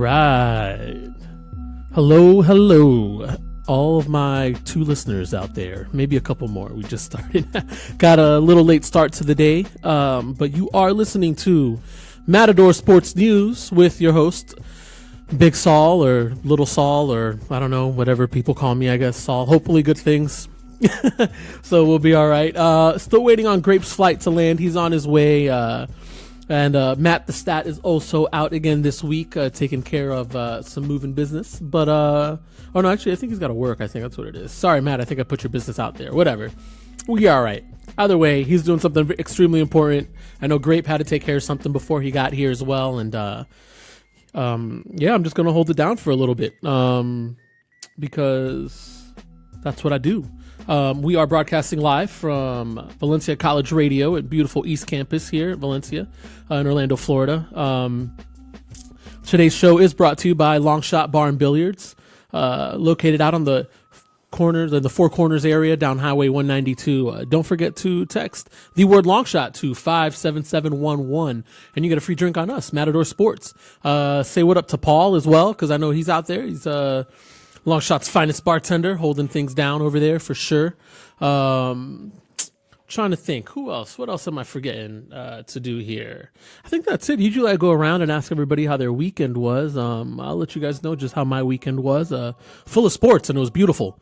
right. Hello. All of my 2 listeners out there, maybe a couple more. We just started. Got a little late start to the day, but you are listening to Matador Sports News with your host, Big Saul or Little Saul, or I don't know, whatever people call me, I guess Saul. Hopefully good things. So we'll be all right. Still waiting on Grape's flight to land. He's on his way. And Matt the Stat is also out again this week, taking care of some moving business. But, oh no, actually, I think he's got to work. I think that's what it is. Sorry, Matt, I think I put your business out there. Whatever. We all right. Either way, he's doing something extremely important. I know Grape had to take care of something before he got here as well. And, yeah, I'm just going to hold it down for a little bit because that's what I do. We are broadcasting live from Valencia College Radio at beautiful East Campus here at Valencia in Orlando, Florida. Today's show is brought to you by Long Shot Bar and Billiards, located out on the corners, the Four Corners area down Highway 192. Don't forget to text the word long shot to 57711 and you get a free drink on us, Matador Sports. Say what up to Paul as well, because I know he's out there. He's Long Shot's finest bartender, holding things down over there for sure. Trying to think, who else? What else am I forgetting to do here? I think that's it. Usually I go around and ask everybody how their weekend was. I'll let you guys know just how my weekend was. Full of sports, and it was beautiful.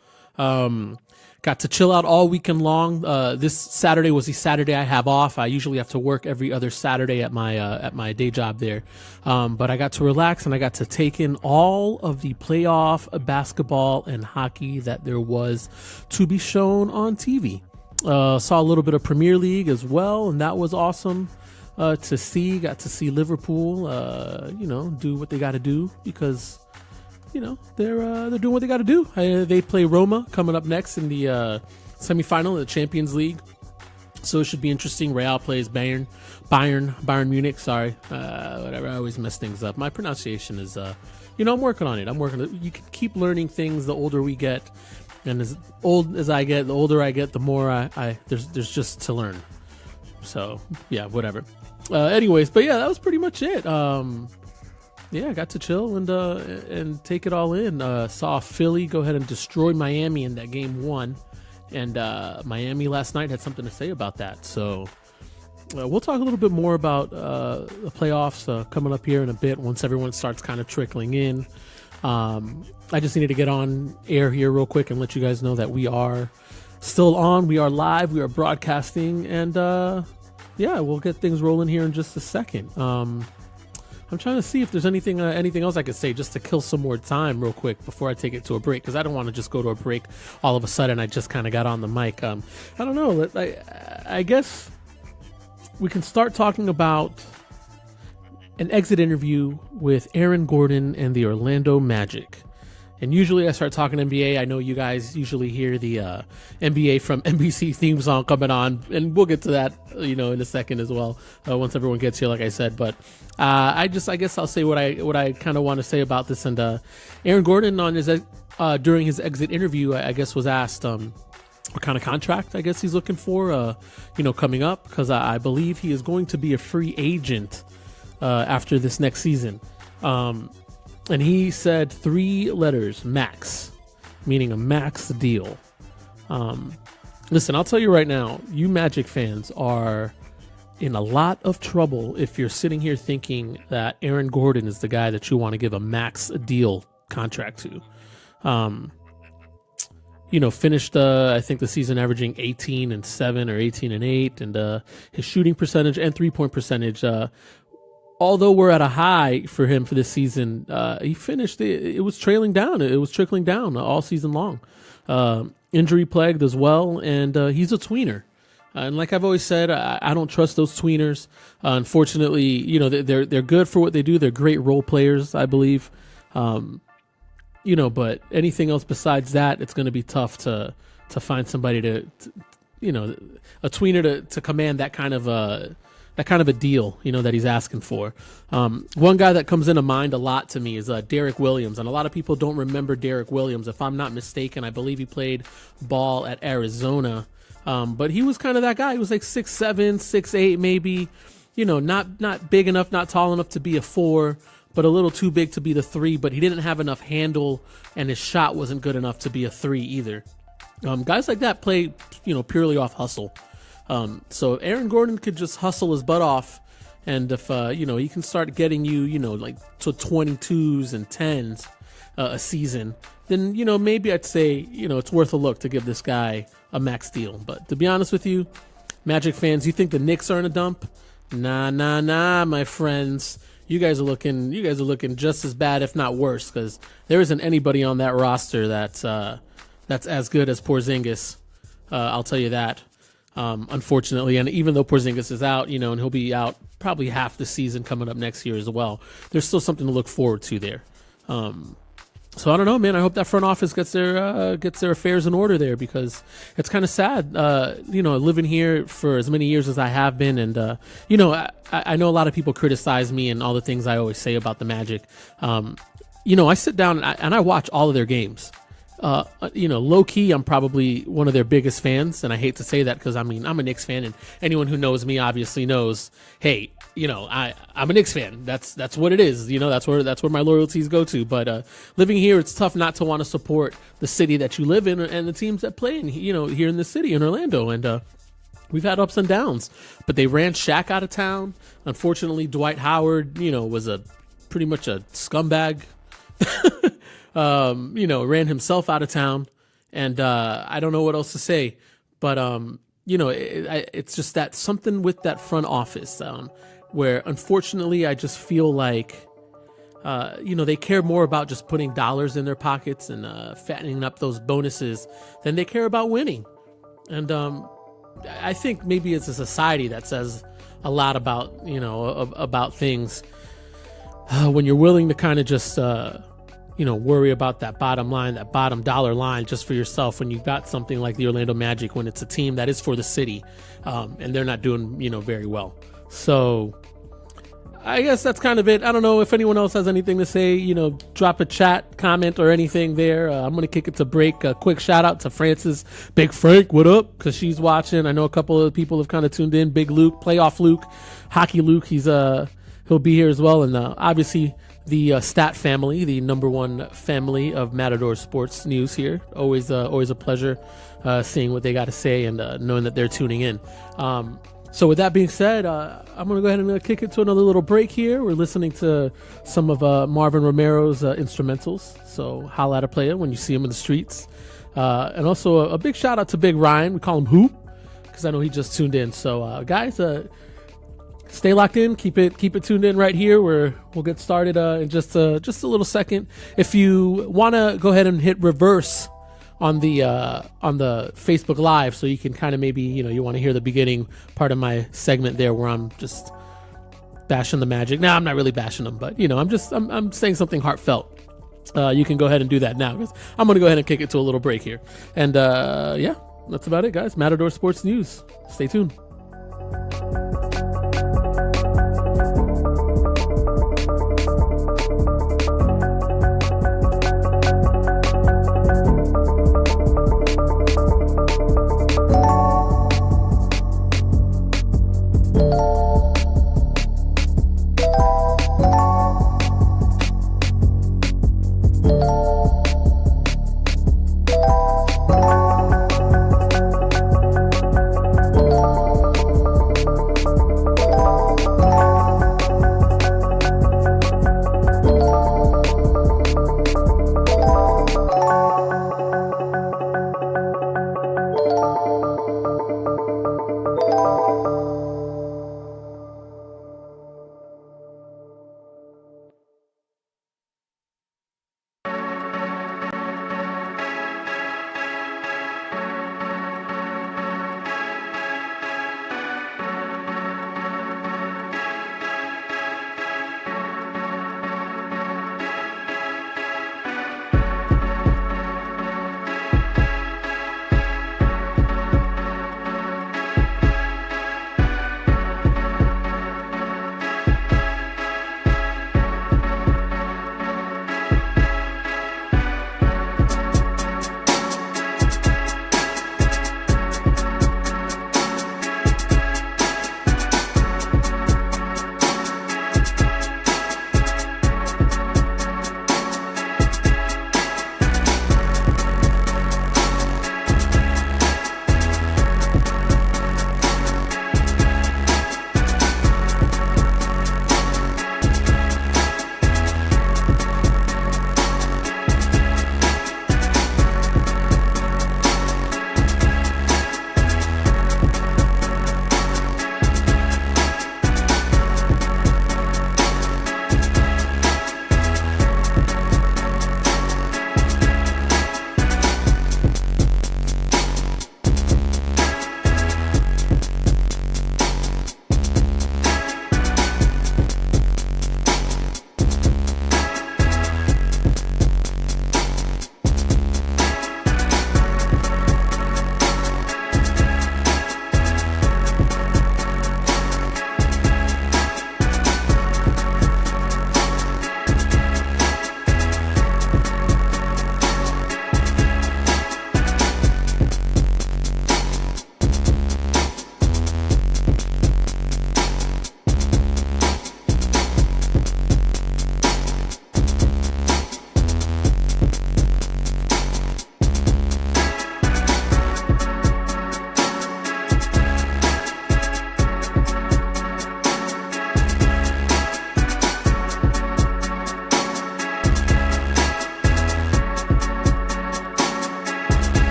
Got to chill out all weekend long. This Saturday was the Saturday I have off. I usually have to work every other Saturday at my day job there. But I got to relax and I got to take in all of the playoff basketball and hockey that there was to be shown on TV. Saw a little bit of Premier League as well, and that was awesome to see. Got to see Liverpool, do what they got to do because they're doing what they got to do. They play Roma coming up next in the semifinal of the Champions League, so it should be interesting. Real plays Bayern Munich. Sorry, whatever. I always mess things up. My pronunciation is, I'm working on it. You can keep learning things the older we get, and as old as I get, the older I get, the more there's just to learn. So yeah, whatever. Anyways, but yeah, that was pretty much it. Yeah, I got to chill and take it all in. Saw Philly go ahead and destroy Miami in that game 1. And Miami last night had something to say about that. So we'll talk a little bit more about the playoffs coming up here in a bit once everyone starts kind of trickling in. I just needed to get on air here real quick and let you guys know that we are still on. We are live. We are broadcasting. And yeah, we'll get things rolling here in just a second. I'm trying to see if there's anything else I could say just to kill some more time real quick before I take it to a break, because I don't want to just go to a break all of a sudden. I just kind of got on the mic. I don't know. I guess we can start talking about an exit interview with Aaron Gordon and the Orlando Magic. And usually I start talking NBA. I know you guys usually hear the NBA from NBC theme song coming on, and we'll get to that, in a second as well, once everyone gets here, like I said. But I guess I'll say what I kind of want to say about this. And Aaron Gordon on his during his exit interview, I guess was asked what kind of contract I guess he's looking for, coming up, because I believe he is going to be a free agent after this next season. And he said 3 letters, max, meaning a max deal. Listen, I'll tell you right now, you Magic fans are in a lot of trouble if you're sitting here thinking that Aaron Gordon is the guy that you want to give a max deal contract to. Finished, I think the season averaging 18-7 or 18-8, and his shooting percentage and 3-point percentage, although we're at a high for him for this season, he finished, it was trailing down. It was trickling down all season long. Injury plagued as well, and he's a tweener. And like I've always said, I don't trust those tweeners. Unfortunately, they're good for what they do. They're great role players, I believe. But anything else besides that, it's going to be tough to find somebody to a tweener to command that kind of a deal, that he's asking for. One guy that comes into mind a lot to me is Derek Williams. And a lot of people don't remember Derek Williams. If I'm not mistaken, I believe he played ball at Arizona. But he was kind of that guy. He was like 6'7", 6'8", maybe, not big enough, not tall enough to be a 4, but a little too big to be the 3, but he didn't have enough handle, and his shot wasn't good enough to be a 3 either. Guys like that play, purely off hustle. So Aaron Gordon could just hustle his butt off, and if, he can start getting you, like to 22s and 10s a season, then, maybe I'd say, it's worth a look to give this guy a max deal. But to be honest with you, Magic fans, you think the Knicks are in a dump? Nah, my friends. You guys are looking just as bad, if not worse, because there isn't anybody on that roster that's as good as Porzingis. I'll tell you that. Unfortunately, and even though Porzingis is out, and he'll be out probably half the season coming up next year as well, there's still something to look forward to there. So I don't know, man. I hope that front office gets their affairs in order there, because it's kind of sad, living here for as many years as I have been. And, I know a lot of people criticize me and all the things I always say about the Magic. I sit down and I watch all of their games. Low key, I'm probably one of their biggest fans, and I hate to say that because I'm a Knicks fan, and anyone who knows me obviously knows, hey, I'm a Knicks fan. That's what it is. That's where my loyalties go to. But living here, it's tough not to want to support the city that you live in and the teams that play in, here in the city in Orlando. And we've had ups and downs, but they ran Shaq out of town. Unfortunately, Dwight Howard, was pretty much a scumbag. Ran himself out of town, and I don't know what else to say, but it's just that something with that front office, where unfortunately I just feel like they care more about just putting dollars in their pockets and fattening up those bonuses than they care about winning. And I think maybe it's a society that says a lot about about things when you're willing to kind of just worry about that bottom line, that bottom dollar line just for yourself when you've got something like the Orlando Magic, when it's a team that is for the city, and they're not doing, very well. So I guess that's kind of it. I don't know if anyone else has anything to say, drop a chat, comment, or anything there. I'm going to kick it to break. A quick shout out to Francis. Big Frank, what up? Because she's watching. I know a couple of people have kind of tuned in. Big Luke, Playoff Luke, Hockey Luke. He'll be here as well. And obviously, the Stat family, the number one family of Matador sports news here. Always a pleasure seeing what they got to say and knowing that they're tuning in. So with that being said, I'm going to go ahead and kick it to another little break here. We're listening to some of Marvin Romero's instrumentals. So holla at a player when you see him in the streets. And also a big shout out to Big Ryan. We call him Hoop because I know he just tuned in. So guys, stay locked in. Keep it tuned in right here. We'll get started in just a little second. If you want to go ahead and hit reverse on the Facebook Live, so you can kind of maybe you want to hear the beginning part of my segment there where I'm just bashing the Magic. Now I'm not really bashing them, but I'm saying something heartfelt. You can go ahead and do that now because I'm going to go ahead and kick it to a little break here. And yeah, that's about it, guys. Matador Sports News. Stay tuned.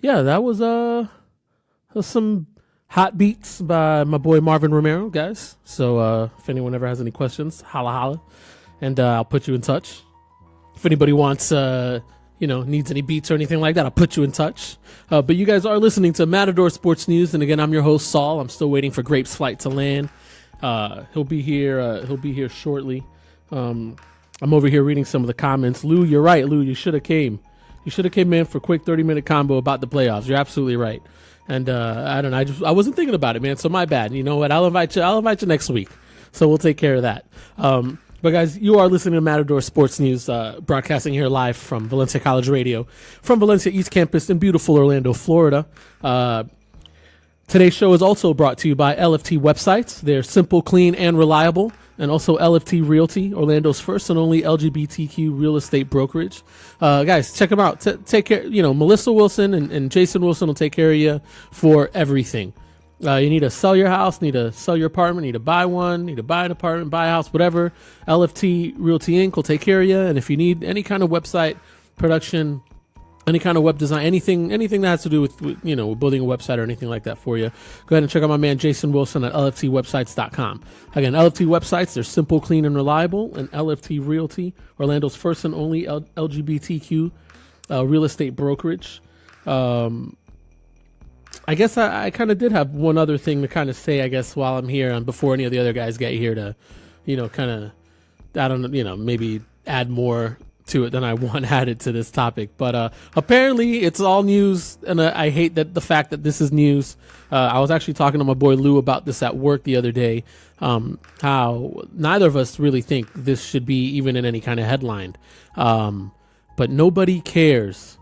yeah, that was some hot beats by my boy Marvin Romero, guys. So if anyone ever has any questions, holla holla, and I'll put you in touch. If anybody wants, needs any beats or anything like that, I'll put you in touch. But you guys are listening to Matador Sports News, and again, I'm your host Saul. I'm still waiting for Grape's flight to land. He'll be here. He'll be here shortly. I'm over here reading some of the comments. Lou, you're right. Lou, you should have came. You should have came in for a quick 30-minute combo about the playoffs. You're absolutely right. And I don't know. I wasn't thinking about it, man. So my bad. You know what? I'll invite you next week. So we'll take care of that. But guys, you are listening to Matador Sports News, broadcasting here live from Valencia College Radio, from Valencia East Campus in beautiful Orlando, Florida. Today's show is also brought to you by LFT Websites. They're simple, clean, and reliable. And also LFT Realty, Orlando's first and only LGBTQ real estate brokerage. Guys, check them out. Take care. Melissa Wilson and Jason Wilson will take care of you for everything. You need to sell your house, need to sell your apartment, need to buy one, need to buy an apartment, buy a house, whatever. LFT Realty Inc. will take care of you. And if you need any kind of website production, any kind of web design, anything that has to do with building a website or anything like that for you, go ahead and check out my man Jason Wilson at lftwebsites.com. Again, LFT Websites, they're simple, clean, and reliable. And LFT Realty, Orlando's first and only LGBTQ real estate brokerage. I guess I kind of did have one other thing to kind of say, I guess, while I'm here and before any of the other guys get here to, maybe add more to it than I added to this topic. But apparently it's all news, and I hate the fact that this is news. I was actually talking to my boy Lou about this at work the other day, how neither of us really think this should be even in any kind of headline. But nobody cares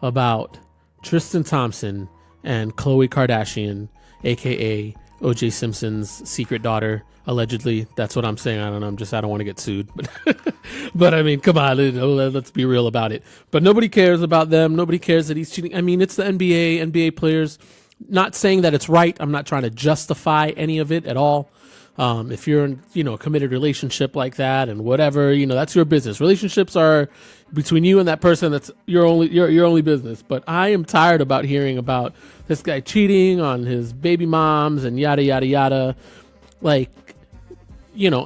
about Tristan Thompson and Khloe Kardashian, aka O.J. Simpson's secret daughter. Allegedly, that's what I'm saying. I don't know. I don't want to get sued, but I mean, come on, let's be real about it. But nobody cares about them. Nobody cares that he's cheating. I mean, it's the NBA players. Not saying that it's right. I'm not trying to justify any of it at all. If you're in, a committed relationship like that and whatever, that's your business. Relationships are between you and that person. That's your only business. But I am tired about hearing about this guy cheating on his baby moms and yada, yada, yada. Like,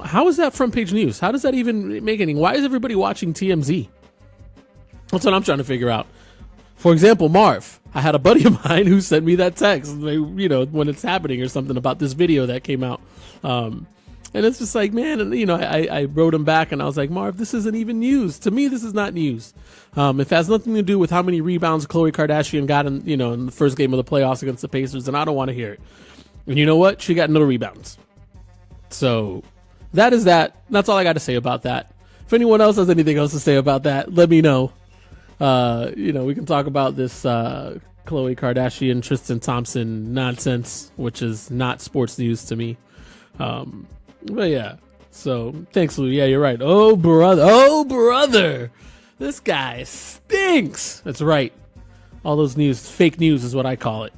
how is that front page news? How does that even make anything? Why is everybody watching TMZ? That's what I'm trying to figure out. For example, Marv, I had a buddy of mine who sent me that text, when it's happening or something about this video that came out. And it's just like, man, and I wrote him back and I was like, Marv, this isn't even news. To me, this is not news. It has nothing to do with how many rebounds Khloe Kardashian got in the first game of the playoffs against the Pacers, and I don't want to hear it. And you know what? She got no rebounds. So that is that. That's all I got to say about that. If anyone else has anything else to say about that, let me know. We can talk about this Khloe Kardashian, Tristan Thompson nonsense, which is not sports news to me. But yeah, so thanks, Lou. Yeah, you're right. Oh, brother. This guy stinks. That's right. All those fake news is what I call it.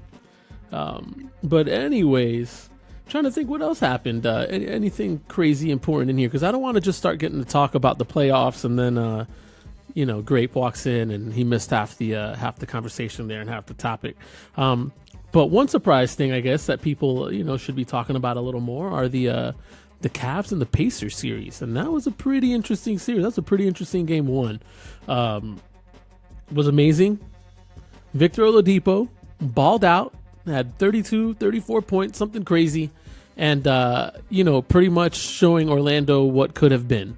But anyways, trying to think what else happened. Anything crazy important in here? Because I don't want to just start getting to talk about the playoffs and then, Grape walks in and he missed half the conversation there and half the topic. But one surprise thing, I guess, that people, should be talking about a little more are the Cavs and the Pacers series. And that was a pretty interesting series. That's a pretty interesting game one. Was amazing. Victor Oladipo balled out, had 32, 34 points, something crazy. And, pretty much showing Orlando what could have been.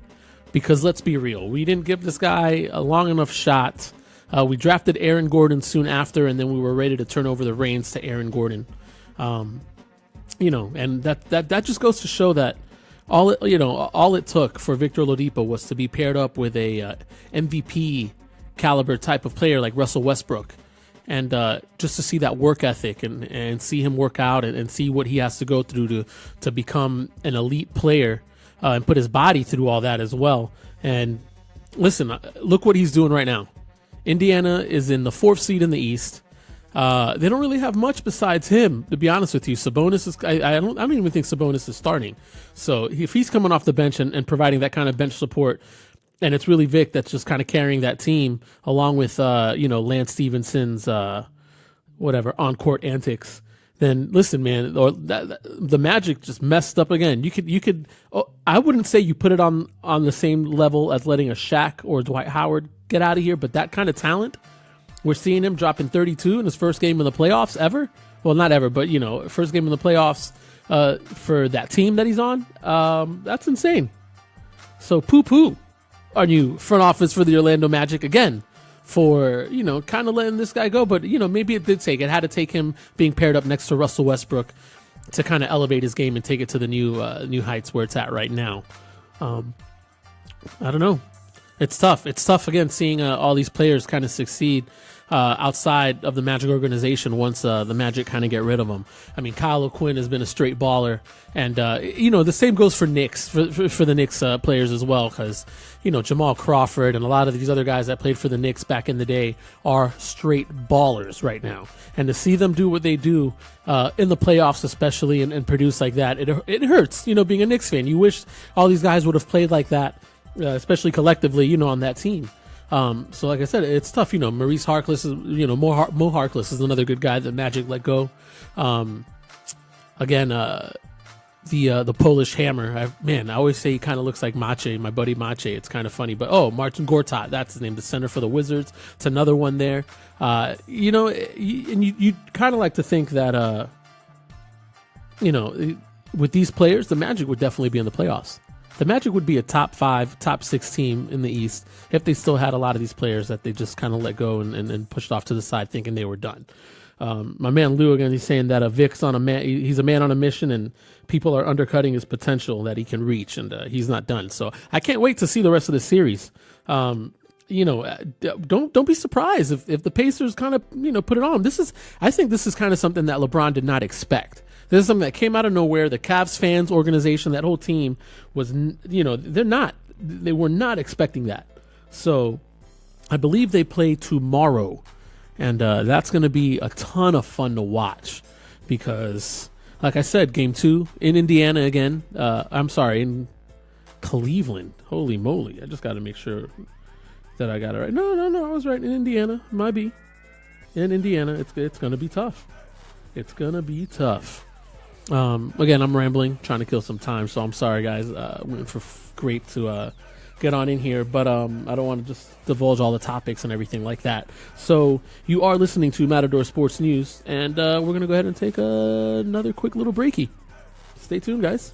Because let's be real, we didn't give this guy a long enough shot. We drafted Aaron Gordon soon after, and then we were ready to turn over the reins to Aaron Gordon. And that just goes to show that all it took for Victor Oladipo was to be paired up with a MVP caliber type of player like Russell Westbrook. And just to see that work ethic and see him work out and see what he has to go through to become an elite player and put his body through all that as well. And listen, look what he's doing right now. Indiana is in the 4th seed in the East. They don't really have much besides him, to be honest with you. Sabonis is, I don't even think Sabonis is starting. So if he's coming off the bench and providing that kind of bench support, and it's really Vic that's just kind of carrying that team along with, Lance Stevenson's, whatever on-court antics, then listen, man, the Magic just messed up again. You could. I wouldn't say you put it on the same level as letting a Shaq or Dwight Howard get out of here, but that kind of talent, we're seeing him dropping 32 in his first game in the playoffs ever. Well, not ever, but first game in the playoffs for that team that he's on. That's insane. So poo on you, front office for the Orlando Magic again, for kind of letting this guy go. But maybe it had to take him being paired up next to Russell Westbrook to kind of elevate his game and take it to the new heights where it's at right now. I don't know. It's tough. It's tough again seeing all these players kind of succeed outside of the Magic organization once the Magic kind of get rid of them. I mean, Kyle O'Quinn has been a straight baller, and the same goes for Knicks for the Knicks players as well, because Jamal Crawford and a lot of these other guys that played for the Knicks back in the day are straight ballers right now, and to see them do what they do in the playoffs, especially and produce like that, it hurts. Being a Knicks fan, you wish all these guys would have played like that, especially collectively, on that team. So like I said, it's tough. Maurice Harkless is, Mo Harkless is another good guy that Magic let go. Again, the Polish Hammer. I always say he kind of looks like Mache, my buddy Mache. It's kind of funny, but Martin Gortat, that's his name, the center for the Wizards. It's another one there. And you kind of like to think that, with these players, the Magic would definitely be in the playoffs. The Magic would be a top 5, top 6 team in the East if they still had a lot of these players that they just kind of let go and pushed off to the side thinking they were done. My man Lou, again, he's saying that Vic's he's a man on a mission, and people are undercutting his potential that he can reach, and he's not done. So I can't wait to see the rest of the series. Don't be surprised if the Pacers kind of put it on. I think this is kind of something that LeBron did not expect. This is something that came out of nowhere. The Cavs fans organization, that whole team was, they were not expecting that. So I believe they play tomorrow, and that's going to be a ton of fun to watch because, like I said, game 2 in Indiana again. In Cleveland. Holy moly. I just got to make sure that I got it right. No, I was right. In Indiana. Might be. In Indiana. It's going to be tough. It's going to be tough. Again, I'm rambling, trying to kill some time, so I'm sorry, guys. Waiting for great to get on in here, but I don't want to just divulge all the topics and everything like that. So you are listening to Matador Sports News, and we're going to go ahead and take another quick little breaky. Stay tuned, guys.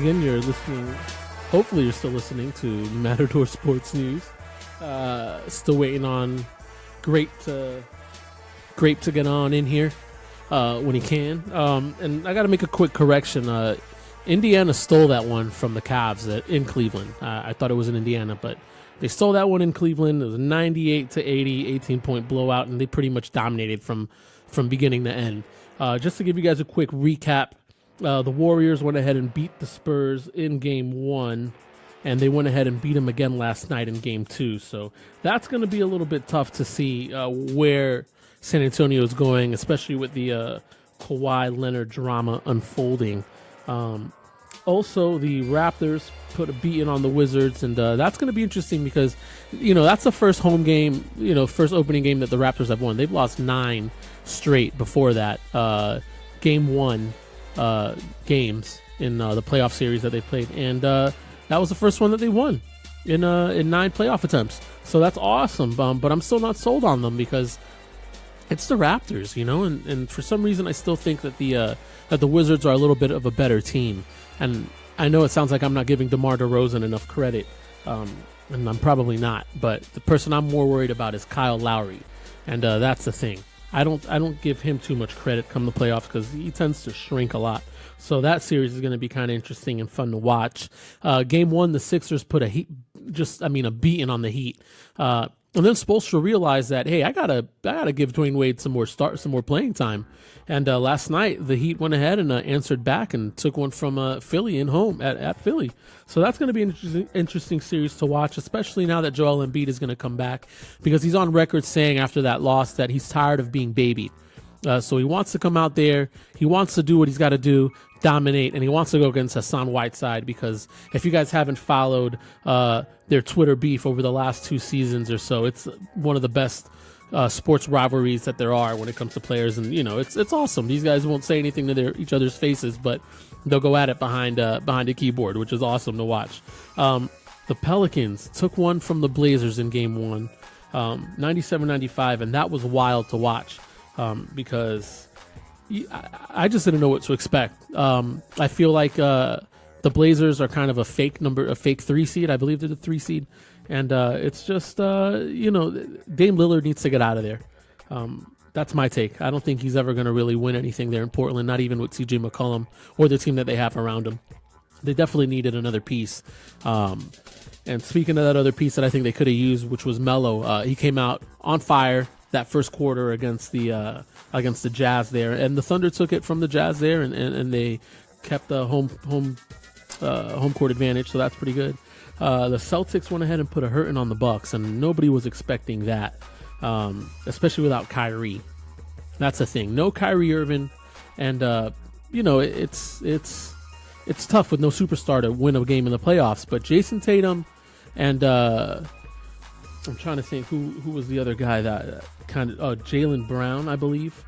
again, you're listening. Hopefully, you're still listening to Matador Sports News. Still waiting on Grape to get on in here when he can. And I got to make a quick correction. Indiana stole that one from the Cavs in Cleveland. I thought it was in Indiana, but they stole that one in Cleveland. It was 98-80, 18-point blowout, and they pretty much dominated from beginning to end. Just to give you guys a quick recap, the Warriors went ahead and beat the Spurs in Game 1, and they went ahead and beat them again last night in Game 2. So that's going to be a little bit tough to see where San Antonio is going, especially with the Kawhi Leonard drama unfolding. Also, the Raptors put a beating on the Wizards, and that's going to be interesting because, that's the first home game, first opening game that the Raptors have won. They've lost 9 straight before that. Game 1 games in the playoff series that they played, and that was the first one that they won in 9 playoff attempts. So that's awesome, but I'm still not sold on them because it's the Raptors, and for some reason I still think that the Wizards are a little bit of a better team. And I know it sounds like I'm not giving DeMar DeRozan enough credit, and I'm probably not. But the person I'm more worried about is Kyle Lowry, and that's the thing. I don't give him too much credit come the playoffs because he tends to shrink a lot. So that series is going to be kind of interesting and fun to watch. Game 1, the Sixers put a beating on the Heat. And then Spoelstra realized that, hey, I gotta give Dwayne Wade some more playing time. And last night the Heat went ahead and answered back and took one from Philly in home at Philly. So that's going to be an interesting series to watch, especially now that Joel Embiid is going to come back, because he's on record saying after that loss that he's tired of being babied. So he wants to come out there. He wants to do what he's got to do, dominate, and he wants to go against Hassan Whiteside, because if you guys haven't followed their Twitter beef over the last 2 seasons or so, it's one of the best sports rivalries that there are when it comes to players, and it's awesome. These guys won't say anything to each other's faces, but they'll go at it behind a keyboard, which is awesome to watch. The Pelicans took one from the Blazers in Game 1, 97-95, and that was wild to watch because I just didn't know what to expect. I feel like the Blazers are kind of a fake 3 seed. I believe they're the 3 seed. And it's just, Dame Lillard needs to get out of there. That's my take. I don't think he's ever going to really win anything there in Portland, not even with CJ McCollum or the team that they have around him. They definitely needed another piece. And speaking of that other piece that I think they could have used, which was Melo, he came out on fire that first quarter against the Jazz there, and the Thunder took it from the Jazz there, and they kept the home court advantage, so that's pretty good. The Celtics went ahead and put a hurting on the Bucks, and nobody was expecting that, especially without Kyrie. That's the thing. No Kyrie Irving, and it's tough with no superstar to win a game in the playoffs. But Jason Tatum and I'm trying to think who was the other guy that kind of Jaylen Brown, I believe,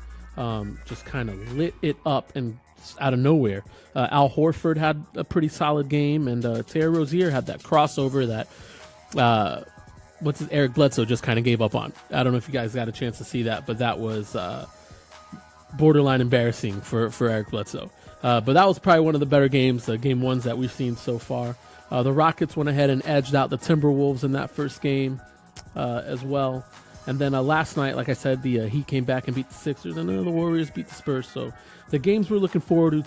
just kind of lit it up and out of nowhere. Al Horford had a pretty solid game, and Terry Rozier had that crossover that Eric Bledsoe just kind of gave up on. I don't know if you guys got a chance to see that, but that was borderline embarrassing for Eric Bledsoe. But that was probably one of the better games, game 1s that we've seen so far. The Rockets went ahead and edged out the Timberwolves in that first game as well. And then last night, like I said, the Heat came back and beat the Sixers, and then the Warriors beat the Spurs. So the games we're looking forward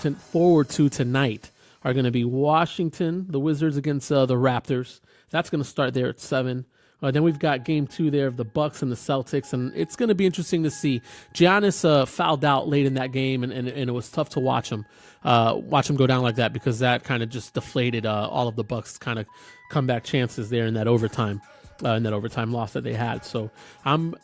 to tonight are going to be Washington, the Wizards against the Raptors. That's going to start there at 7. Then we've got Game 2 there of the Bucks and the Celtics, and it's going to be interesting to see. Giannis fouled out late in that game, and it was tough to watch him go down like that, because that kind of just deflated all of the Bucks' kind of comeback chances there in that overtime loss that they had. So I'm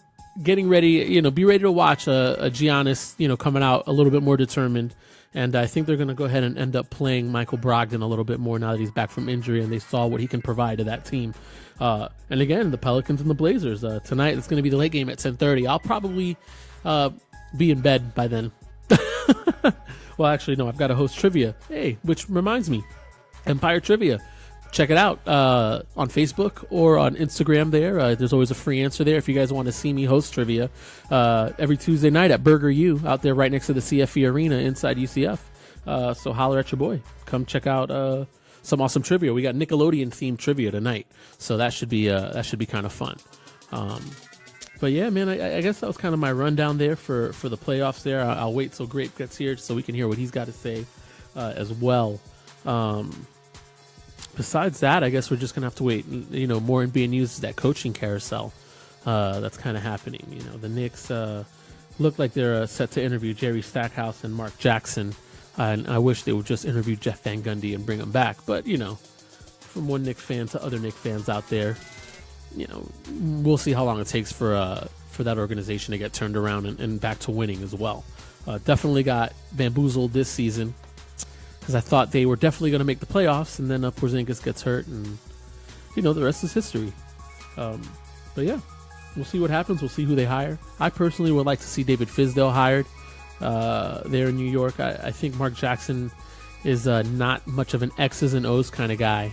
getting ready, be ready to watch a Giannis, coming out a little bit more determined. And I think they're going to go ahead and end up playing Michael Brogdon a little bit more now that he's back from injury, and they saw what he can provide to that team. And again, the Pelicans and the Blazers. Tonight, it's going to be the late game at 10:30. I'll probably be in bed by then. Well, actually, no, I've got to host trivia. Hey, which reminds me, Empire Trivia. Check it out on Facebook or on Instagram there. There's always a free answer there if you guys want to see me host trivia every Tuesday night at Burger U out there right next to the CFE Arena inside UCF. So holler at your boy. Come check out some awesome trivia. We got Nickelodeon themed trivia tonight, so that should be kind of fun. But yeah, man, I guess that was kind of my rundown there for the playoffs. There, I'll wait till Grape gets here so we can hear what he's got to say as well. Besides that, I guess we're just gonna have to wait. More NBA news is that coaching carousel that's kind of happening. The Knicks look like they're set to interview Jerry Stackhouse and Mark Jackson, and I wish they would just interview Jeff Van Gundy and bring him back. But from one Knicks fan to other Knicks fans out there, we'll see how long it takes for that organization to get turned around and back to winning as well. Definitely got bamboozled this season, because I thought they were definitely going to make the playoffs, and then Porzingis gets hurt, and the rest is history. But yeah, we'll see what happens. We'll see who they hire. I personally would like to see David Fizdale hired there in New York. I think Mark Jackson is not much of an X's and O's kind of guy.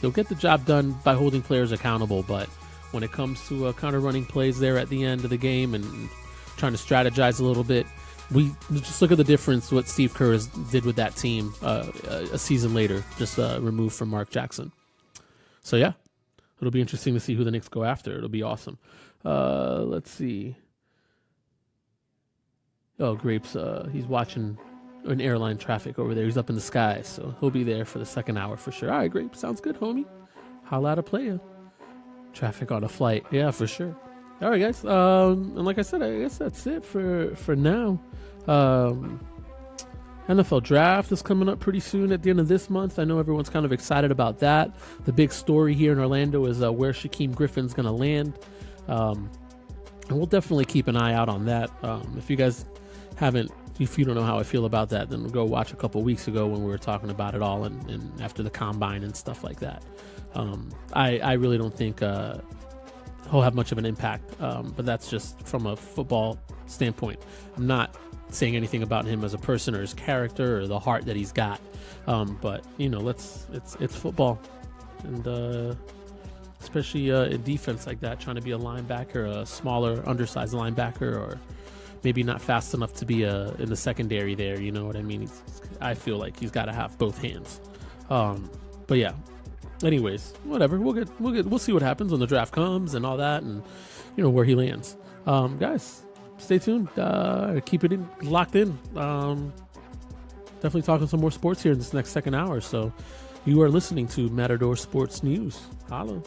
He'll get the job done by holding players accountable, but when it comes to kind of running plays there at the end of the game and trying to strategize a little bit, we just look at the difference what Steve Kerr did with that team a season later, just removed from Mark Jackson. So yeah, it'll be interesting to see who the Knicks go after. It'll be awesome. Let's see. Oh, Grapes, he's watching an airline traffic over there. He's up in the sky, so he'll be there for the second hour for sure. All right, Grapes, sounds good, homie. Holla at a player. Traffic on a flight. Yeah, for sure. All right, guys. And like I said, I guess that's it for now. NFL draft is coming up pretty soon at the end of this month. I know everyone's kind of excited about that. The big story here in Orlando is where Shaquem Griffin's going to land. And we'll definitely keep an eye out on that. If you guys if you don't know how I feel about that, then go watch a couple weeks ago when we were talking about it all and after the combine and stuff like that. I really don't think he'll have much of an impact, but that's just from a football standpoint. I'm not saying anything about him as a person or his character or the heart that he's got, but it's football, and especially in defense like that, trying to be a linebacker, a smaller, undersized linebacker, or maybe not fast enough to be in the secondary there. You know what I mean? I feel like he's got to have both hands. But yeah. Anyways, whatever. We'll see what happens when the draft comes and all that, and where he lands. Guys, stay tuned. Keep it locked in. Definitely talking some more sports here in this next second hour. So, you are listening to Matador Sports News. Holla.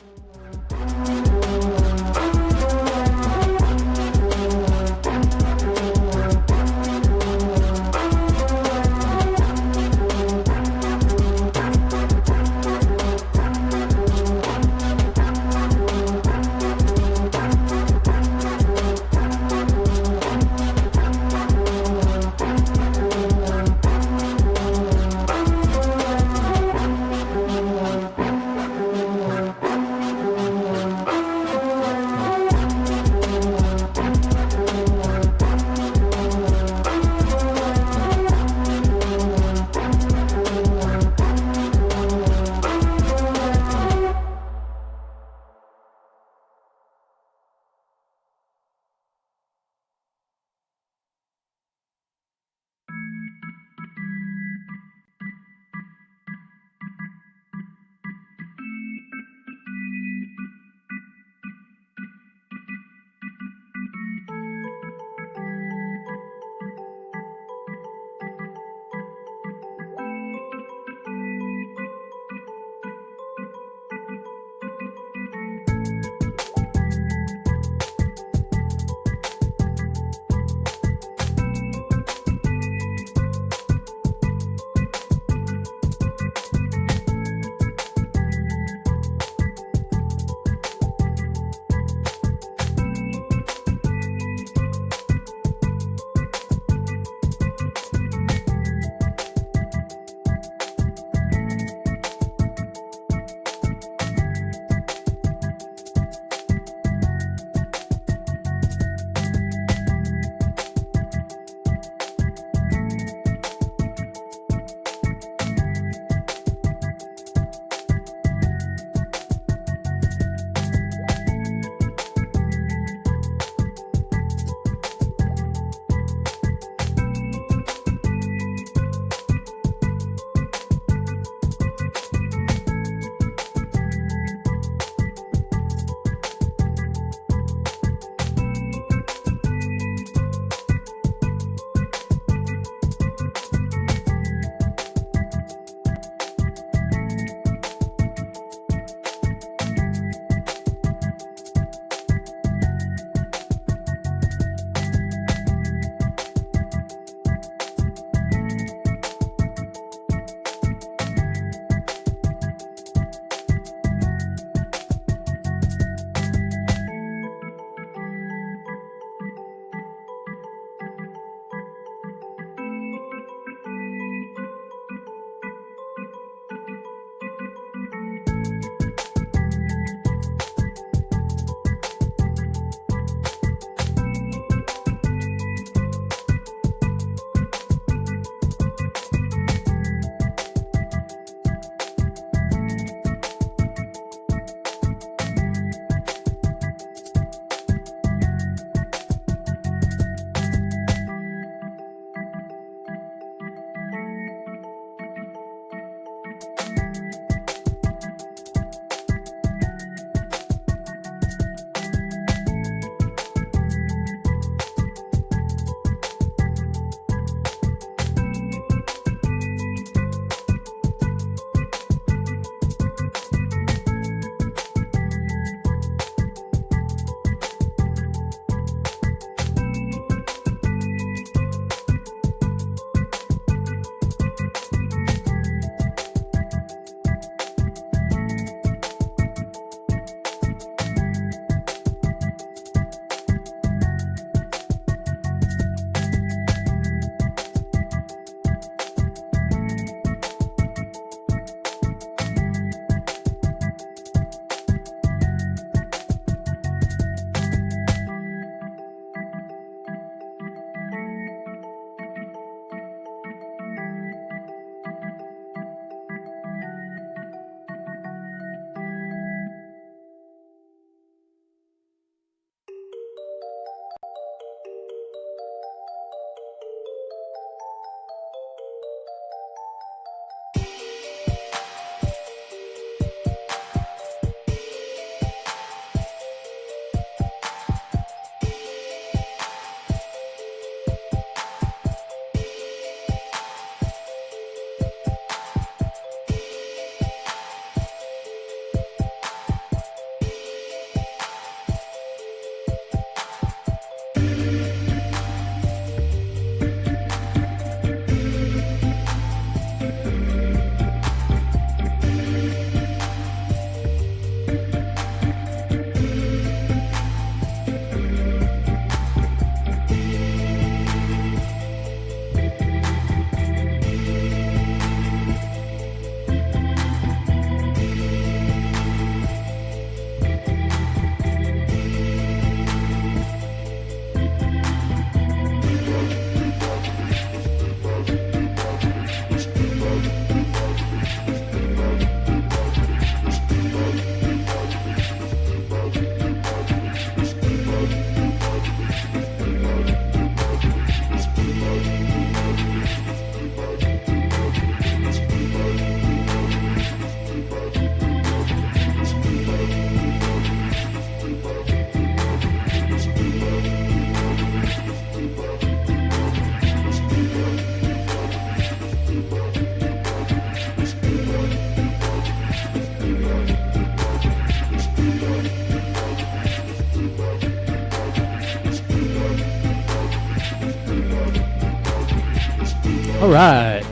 All right.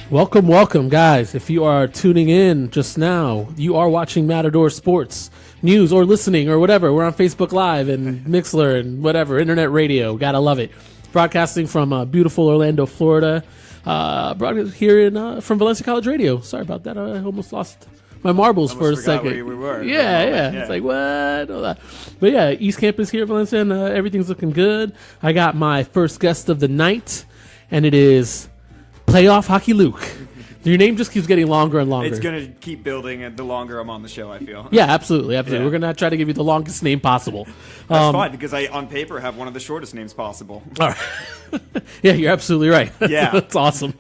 Welcome, guys. If you are tuning in just now, you are watching Matador Sports News or listening or whatever. We're on Facebook Live and Mixler and whatever, internet radio. Gotta love it. Broadcasting from beautiful Orlando, Florida. Broadcasting here from Valencia College Radio. Sorry about that. I almost lost my marbles for a second. Where we were. Yeah. It's like, what? All that. But yeah, East Campus here at Valencia, and everything's looking good. I got my first guest of the night, and it is Playoff Hockey Luke. Your name just keeps getting longer and longer. It's going to keep building the longer I'm on the show, I feel. Yeah, absolutely. Yeah. We're going to try to give you the longest name possible. That's fine, because I, on paper, have one of the shortest names possible. All right. Yeah, you're absolutely right. Yeah. That's awesome.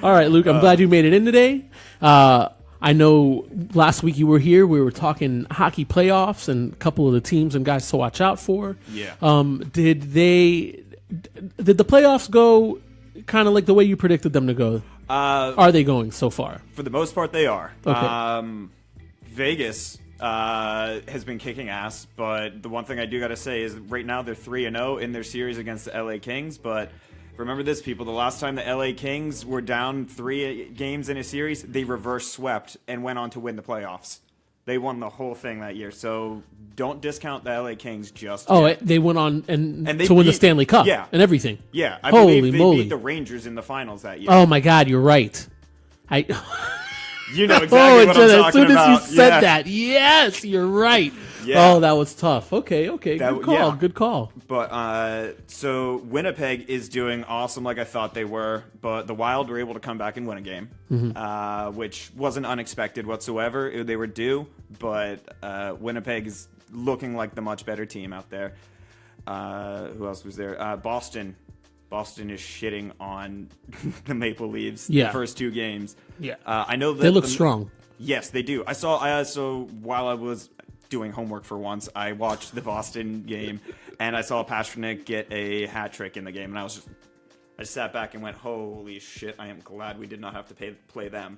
All right, Luke, I'm glad you made it in today. I know last week you were here. We were talking hockey playoffs and a couple of the teams and guys to watch out for. Yeah. Did the playoffs go kind of like the way you predicted them to go? Are they going so far? For the most part, they are. Okay. Vegas has been kicking ass, but the one thing I do got to say is right now they're 3-0 in their series against the LA Kings. But remember this, people: the last time the LA Kings were down 3 games in a series, they reverse swept and went on to win the playoffs. They won the whole thing that year, so don't discount the LA Kings just yet. They went on and they to win the beat- Stanley Cup yeah. and everything. Yeah, I Holy believe they moly. beat the Rangers in the finals that year. Oh, my God, you're right. You know exactly what I'm talking about. As soon as you said Yeah. that, yes, you're right. Yeah. Oh, that was tough. Okay, good call, yeah. good call. But so Winnipeg is doing awesome like I thought they were, but the Wild were able to come back and win a game, which wasn't unexpected whatsoever. They were due, but Winnipeg is looking like the much better team out there. Who else was there? Boston. Boston is shitting on the Maple Leafs the first 2 games. Yeah. I know that They look strong. Yes, they do. I saw while I was doing homework for once, I watched the Boston game, and I saw Pastrnak get a hat trick in the game, and I just sat back and went, "Holy shit! I am glad we did not have to play them."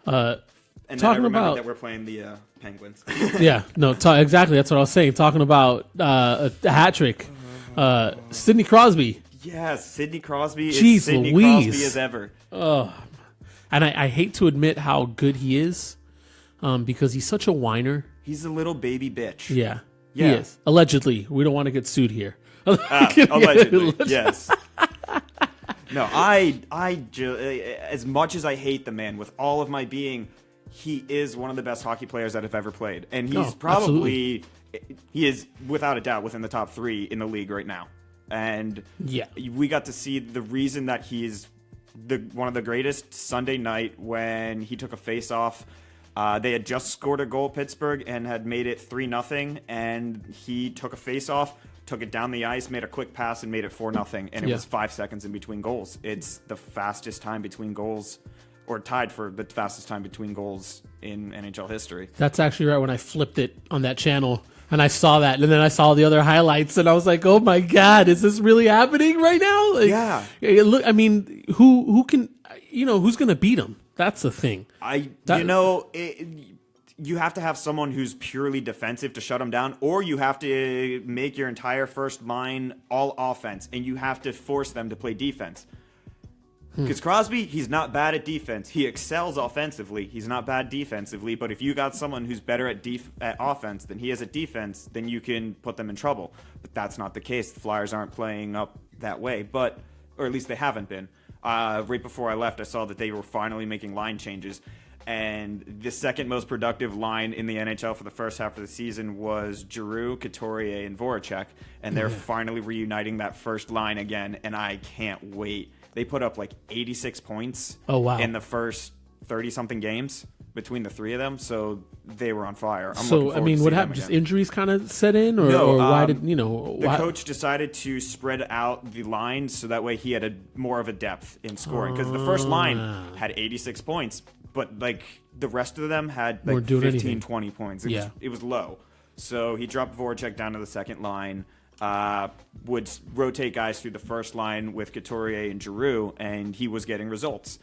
And then I remembered that we're playing the Penguins. Yeah, no, exactly. That's what I was saying. Talking about a hat trick, Sidney Crosby. Yes, Sidney Crosby. Jeez is Sidney Louise. Crosby as ever. And I hate to admit how good he is, because he's such a whiner. He's a little baby bitch. Yeah, he is. Allegedly. We don't want to get sued here. Allegedly, yes. No, as much as I hate the man with all of my being, he is one of the best hockey players that have ever played. And he's he is, without a doubt, within the top 3 in the league right now. And we got to see the reason that he's one of the greatest Sunday night when he took a face-off. They had just scored a goal, Pittsburgh, and had made it 3-0, and he took a face-off, took it down the ice, made a quick pass, and made it 4-0, and it was 5 seconds in between goals. It's the fastest time between goals, or tied for the fastest time between goals in NHL history. That's actually right. When I flipped it on that channel, and I saw that, and then I saw the other highlights, and I was like, "Oh my God, is this really happening right now?" Like, yeah. Look, I mean, who can, who's going to beat him? That's the thing. You have to have someone who's purely defensive to shut him down, or you have to make your entire first line all offense, and you have to force them to play defense. Because Crosby, he's not bad at defense. He excels offensively. He's not bad defensively. But if you got someone who's better at offense than he is at defense, then you can put them in trouble. But that's not the case. The Flyers aren't playing up that way, or at least they haven't been. Right before I left, I saw that they were finally making line changes. And the second most productive line in the NHL for the first half of the season was Giroux, Couturier, and Voracek. And they're finally reuniting that first line again, and I can't wait. They put up like 86 points in the first 30-something games between the 3 of them, so they were on fire. What happened? Just injuries kind of set in? Or why did, The coach decided to spread out the line so that way he had more of a depth in scoring. Because the first line had 86 points, but like the rest of them had like 15, 20 points. It was low. So he dropped Voracek down to the second line. Would rotate guys through the first line with Couturier and Giroux, and he was getting results.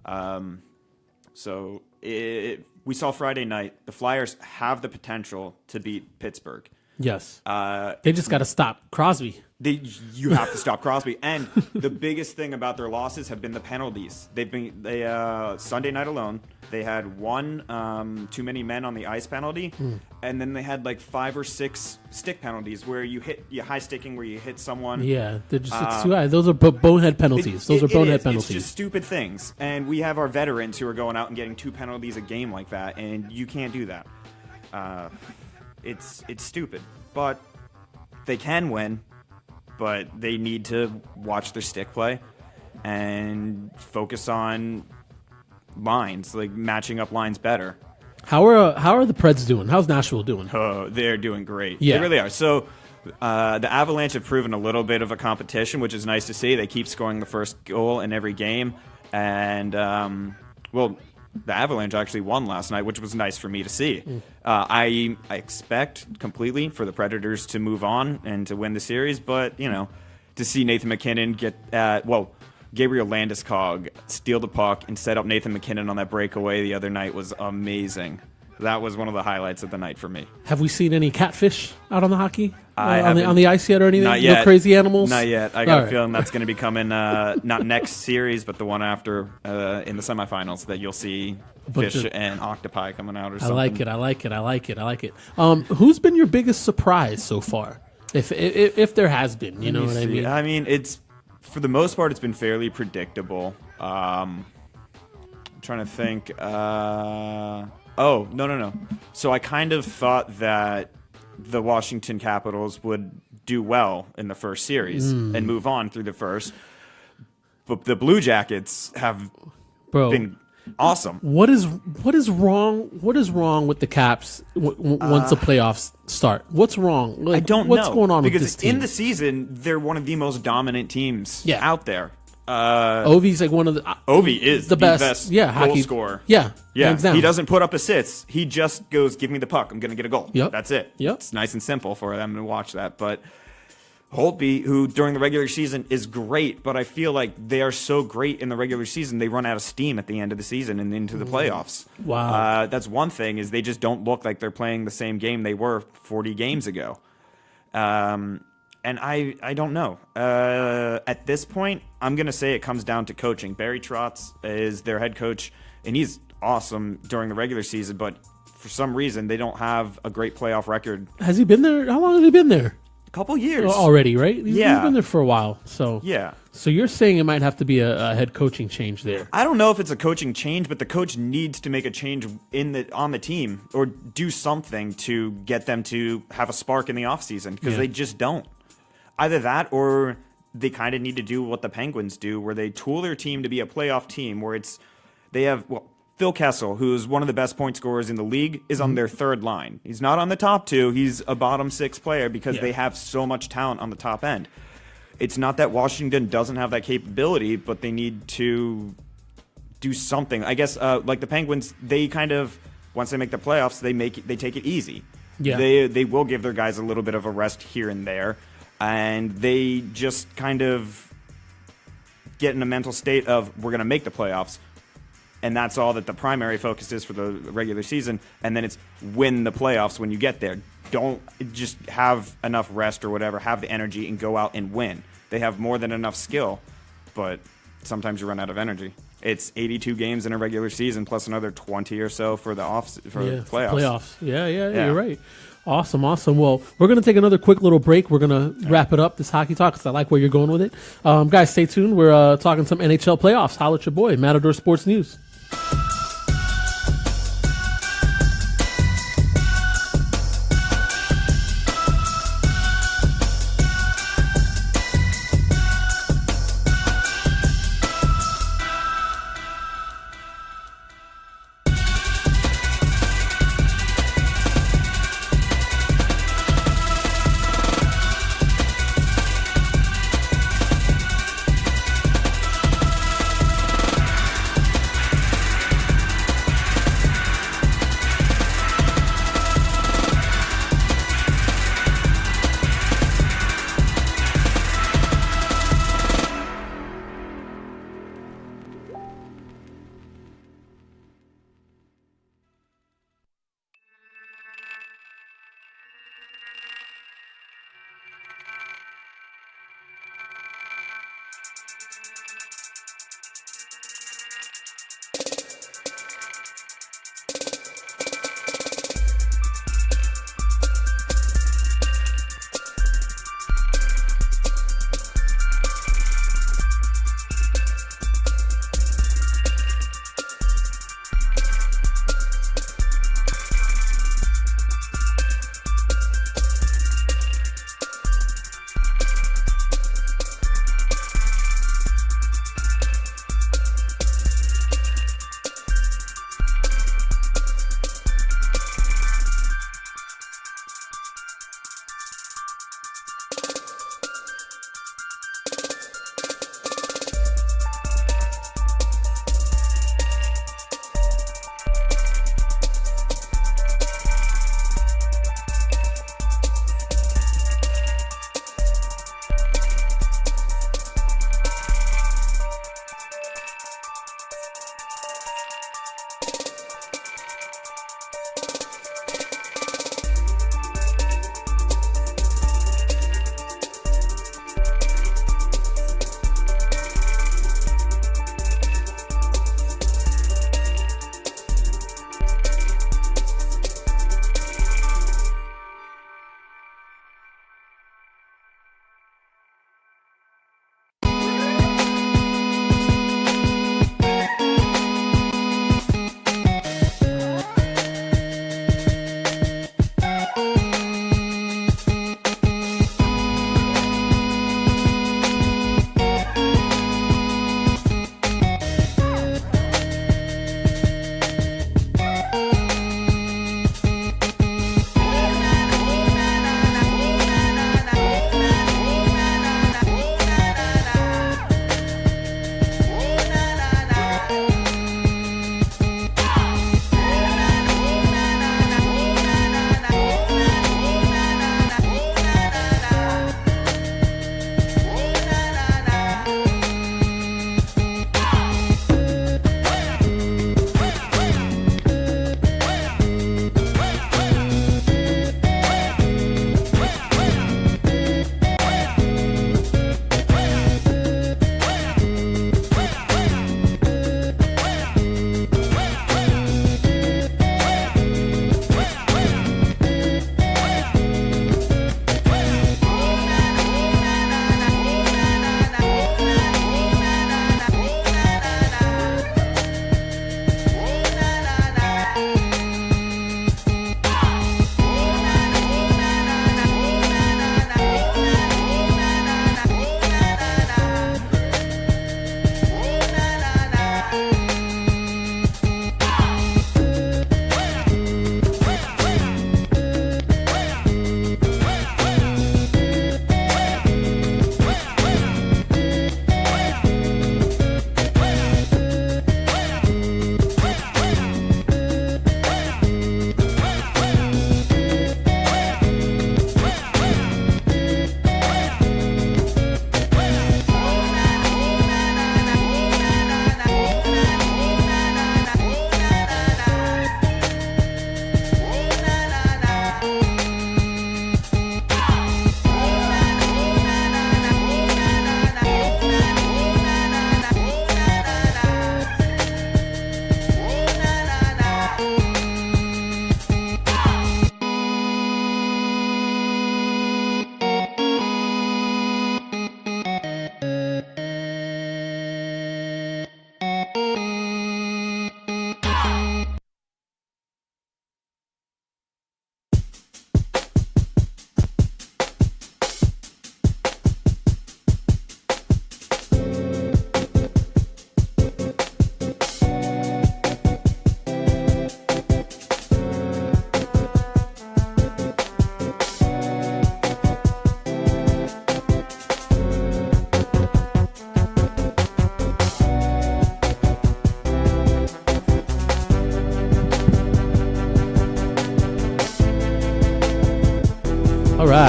So we saw Friday night. The Flyers have the potential to beat Pittsburgh. Yes. They just got to stop Crosby. You have to stop Crosby. And the biggest thing about their losses have been the penalties. Sunday night alone, they had one too many men on the ice penalty, and then they had like 5 or 6 stick penalties where you high sticking, where you hit someone. Yeah, it's too high. Those are bonehead penalties. Those are bonehead penalties. It's just stupid things. And we have our veterans who are going out and getting 2 penalties a game like that, and you can't do that. It's stupid. But they can win. But they need to watch their stick play and focus on lines, like matching up lines better. How are the Preds doing? How's Nashville doing? Oh, they're doing great. Yeah. They really are. So the Avalanche have proven a little bit of a competition, which is nice to see. They keep scoring the first goal in every game. And, the Avalanche actually won last night, which was nice for me to see. I expect completely for the Predators to move on and to win the series, but, to see Nathan MacKinnon Gabriel Landeskog steal the puck and set up Nathan MacKinnon on that breakaway the other night was amazing. That was one of the highlights of the night for me. Have we seen any catfish out on the hockey? On the ice yet or anything? Not yet. No crazy animals? Not yet. I got a feeling that's going to be coming not next series, but the one after in the semifinals that you'll see fish and octopi coming out or something. I like it. Who's been your biggest surprise so far? If there has been, you know what I mean? I mean, it's for the most part, it's been fairly predictable. I'm trying to think. No. So I kind of thought that the Washington Capitals would do well in the first series and move on through the first. But the Blue Jackets have been awesome. What is wrong? What is wrong with the Caps once the playoffs start? What's wrong? Like, I don't know. What's going on with this team? In the season, they're one of the most dominant teams out there. Ovi's like one of the Ovi is the best goal scorer. Yeah. He doesn't put up assists. He just goes, give me the puck. I'm going to get a goal. Yep. That's it. Yep. It's nice and simple for them to watch that. But Holtby, who during the regular season is great, but I feel like they are so great in the regular season, they run out of steam at the end of the season and into the playoffs. Wow. That's one thing, is they just don't look like they're playing the same game they were 40 games ago. And I don't know. At this point, I'm going to say it comes down to coaching. Barry Trotz is their head coach, and he's awesome during the regular season, but for some reason, they don't have a great playoff record. Has he been there? How long has he been there? A couple years. Already, right? He's been there for a while. So yeah. So you're saying it might have to be a head coaching change there? I don't know if it's a coaching change, but the coach needs to make a change on the team or do something to get them to have a spark in the offseason, because they just don't. Either that, or they kind of need to do what the Penguins do, where they tool their team to be a playoff team, where they have Phil Kessel, who's one of the best point scorers in the league, is on their third line. He's not on the top 2. He's a bottom 6 player because they have so much talent on the top end. It's not that Washington doesn't have that capability, but they need to do something. I guess like the Penguins, they kind of, once they make the playoffs, they take it easy. Yeah. They will give their guys a little bit of a rest here and there. And they just kind of get in a mental state of, we're going to make the playoffs. And that's all that the primary focus is for the regular season. And then it's win the playoffs when you get there. Don't just have enough rest or whatever. Have the energy and go out and win. They have more than enough skill, but sometimes you run out of energy. It's 82 games in a regular season plus another 20 or so for the playoffs. Yeah, you're right. Awesome. Well, we're going to take another quick little break. We're going to wrap it up, this hockey talk, because I like where you're going with it. Guys, stay tuned. We're talking some NHL playoffs. Holla at your boy, Matador Sports News.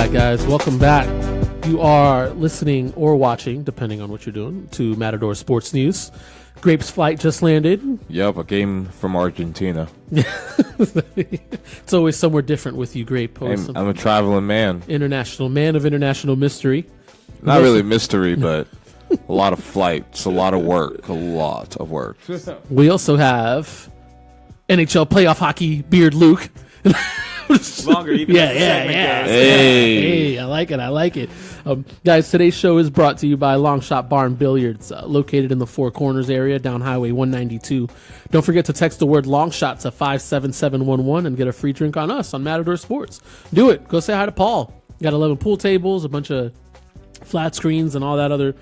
right, guys, welcome back. You are listening or watching, depending on what you're doing, to Matador Sports News. Grape's flight just landed. Yep, a game from Argentina. It's always somewhere different with you, Grape. I'm a traveling man. International man of international mystery. Not really mystery, but a lot of flights, a lot of work. We also have NHL playoff hockey beard Luke. Longer, even Yeah. Hey. I like it. Guys, today's show is brought to you by Longshot Bar and Billiards, located in the Four Corners area down Highway 192. Don't forget to text the word Longshot to 57711 and get a free drink on us on Matador Sports. Do it. Go say hi to Paul. Got 11 pool tables, a bunch of flat screens, and all that other...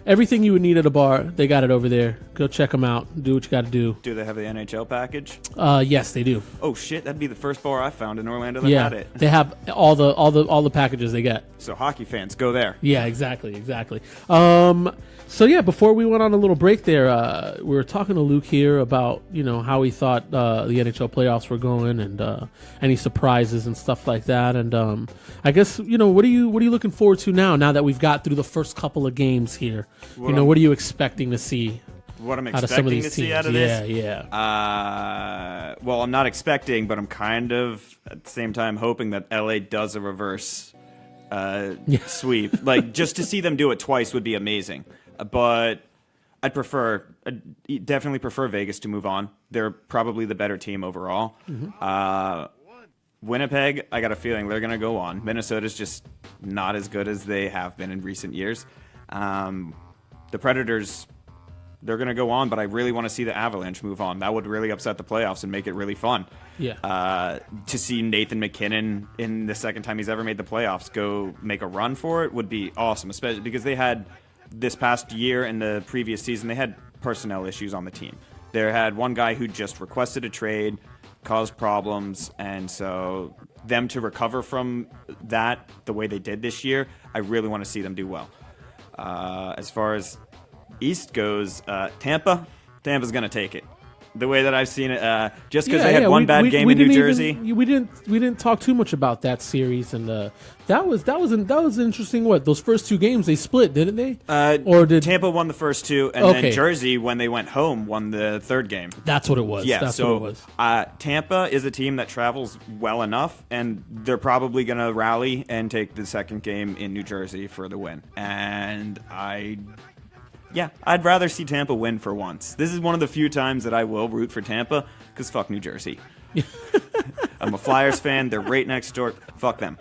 Everything you would need at a bar, they got it over there. Go check them out. Do what you got to do. Do they have the NHL package? Yes, they do. Oh shit, that'd be the first bar I found in Orlando that Yeah, had it. they have all the packages they get. So hockey fans, go there. Yeah, exactly. So yeah, before we went on a little break there, we were talking to Luke here about how he thought the NHL playoffs were going and any surprises and stuff like that. And I guess what are you looking forward to now that we've got through the first couple of games here? What are you expecting to see? What I'm out of some of expecting these to see teams? out of this? Yeah. Well, I'm not expecting, but I'm kind of at the same time hoping that LA does a reverse sweep. Like, just to see them do it twice would be amazing. But I'd definitely prefer Vegas to move on. They're probably the better team overall. Mm-hmm. Winnipeg, I got a feeling they're going to go on. Minnesota's just not as good as they have been in recent years. The Predators, they're going to go on, but I really want to see the Avalanche move on. That would really upset the playoffs and make it really fun. Yeah. To see Nathan McKinnon in the second time he's ever made the playoffs go make a run for it would be awesome, especially because they had this past year and the previous season, they had personnel issues on the team. They had one guy who just requested a trade, caused problems, and so them to recover from that the way they did this year, I really want to see them do well. As far as East goes, Tampa's going to take it. The way that I've seen it, just because they had one bad game in New Jersey. We didn't talk too much about that series, and that was interesting. What, those first two games they split, didn't they? Or did Tampa won the first two, and then Jersey, when they went home, won the third game. That's what it was. Yeah, that's what it was. Tampa is a team that travels well enough, and they're probably going to rally and take the second game in New Jersey for the win. And I'd rather see Tampa win for once. This is one of the few times that I will root for Tampa, because fuck New Jersey. I'm a Flyers fan. They're right next door. Fuck them.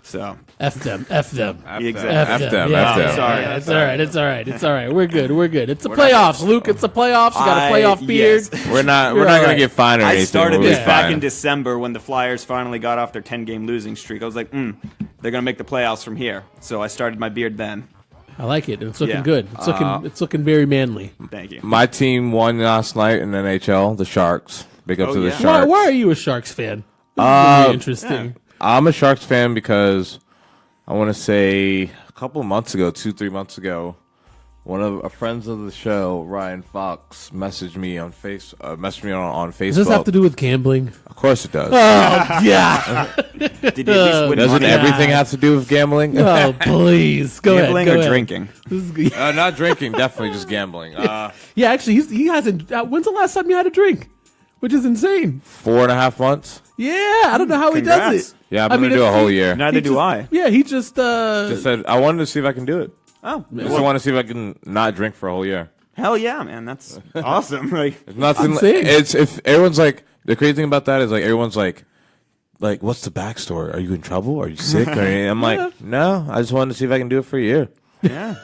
So F them. Exactly. F them. Sorry. It's all right. We're good. It's the playoffs, Luke. It's the playoffs. You got a playoff beard. Yes. We're not going to get fined or anything. I started We'll this be back fine. in December when the Flyers finally got off their 10-game losing streak. I was like, they're going to make the playoffs from here. So I started my beard then. I like it. It's looking good. It's looking very manly. Thank you. My team won last night in the NHL, the Sharks. Big up to the yeah. Sharks. Why are you a Sharks fan? Very interesting. Yeah. I'm a Sharks fan because I want to say a couple of months ago, 2-3 months ago, one of our friends of the show, Ryan Fox, messaged me on Facebook. Does this have to do with gambling? Of course it does. Oh, yeah. Did you at least win Doesn't money? everything have to do with gambling? Oh, please. Go ahead. Gambling or drinking? Not drinking, definitely just gambling. Yeah, actually, he hasn't. When's the last time you had a drink? Which is insane. 4.5 months. Yeah, I don't know how he does Congrats. it. Yeah, I'm going to do a whole year. Neither do I. Yeah, he just Just said, I wanted to see if I can do it. Oh, Just want to see if I can not drink for a whole year. hell yeah, man. That's awesome. Like, Nothing. I'm saying. It's if everyone's like, the crazy thing about that is like everyone's like, what's the backstory? Are you in trouble? Are you sick? I'm like, no. I just wanted to see if I can do it for a year. yeah.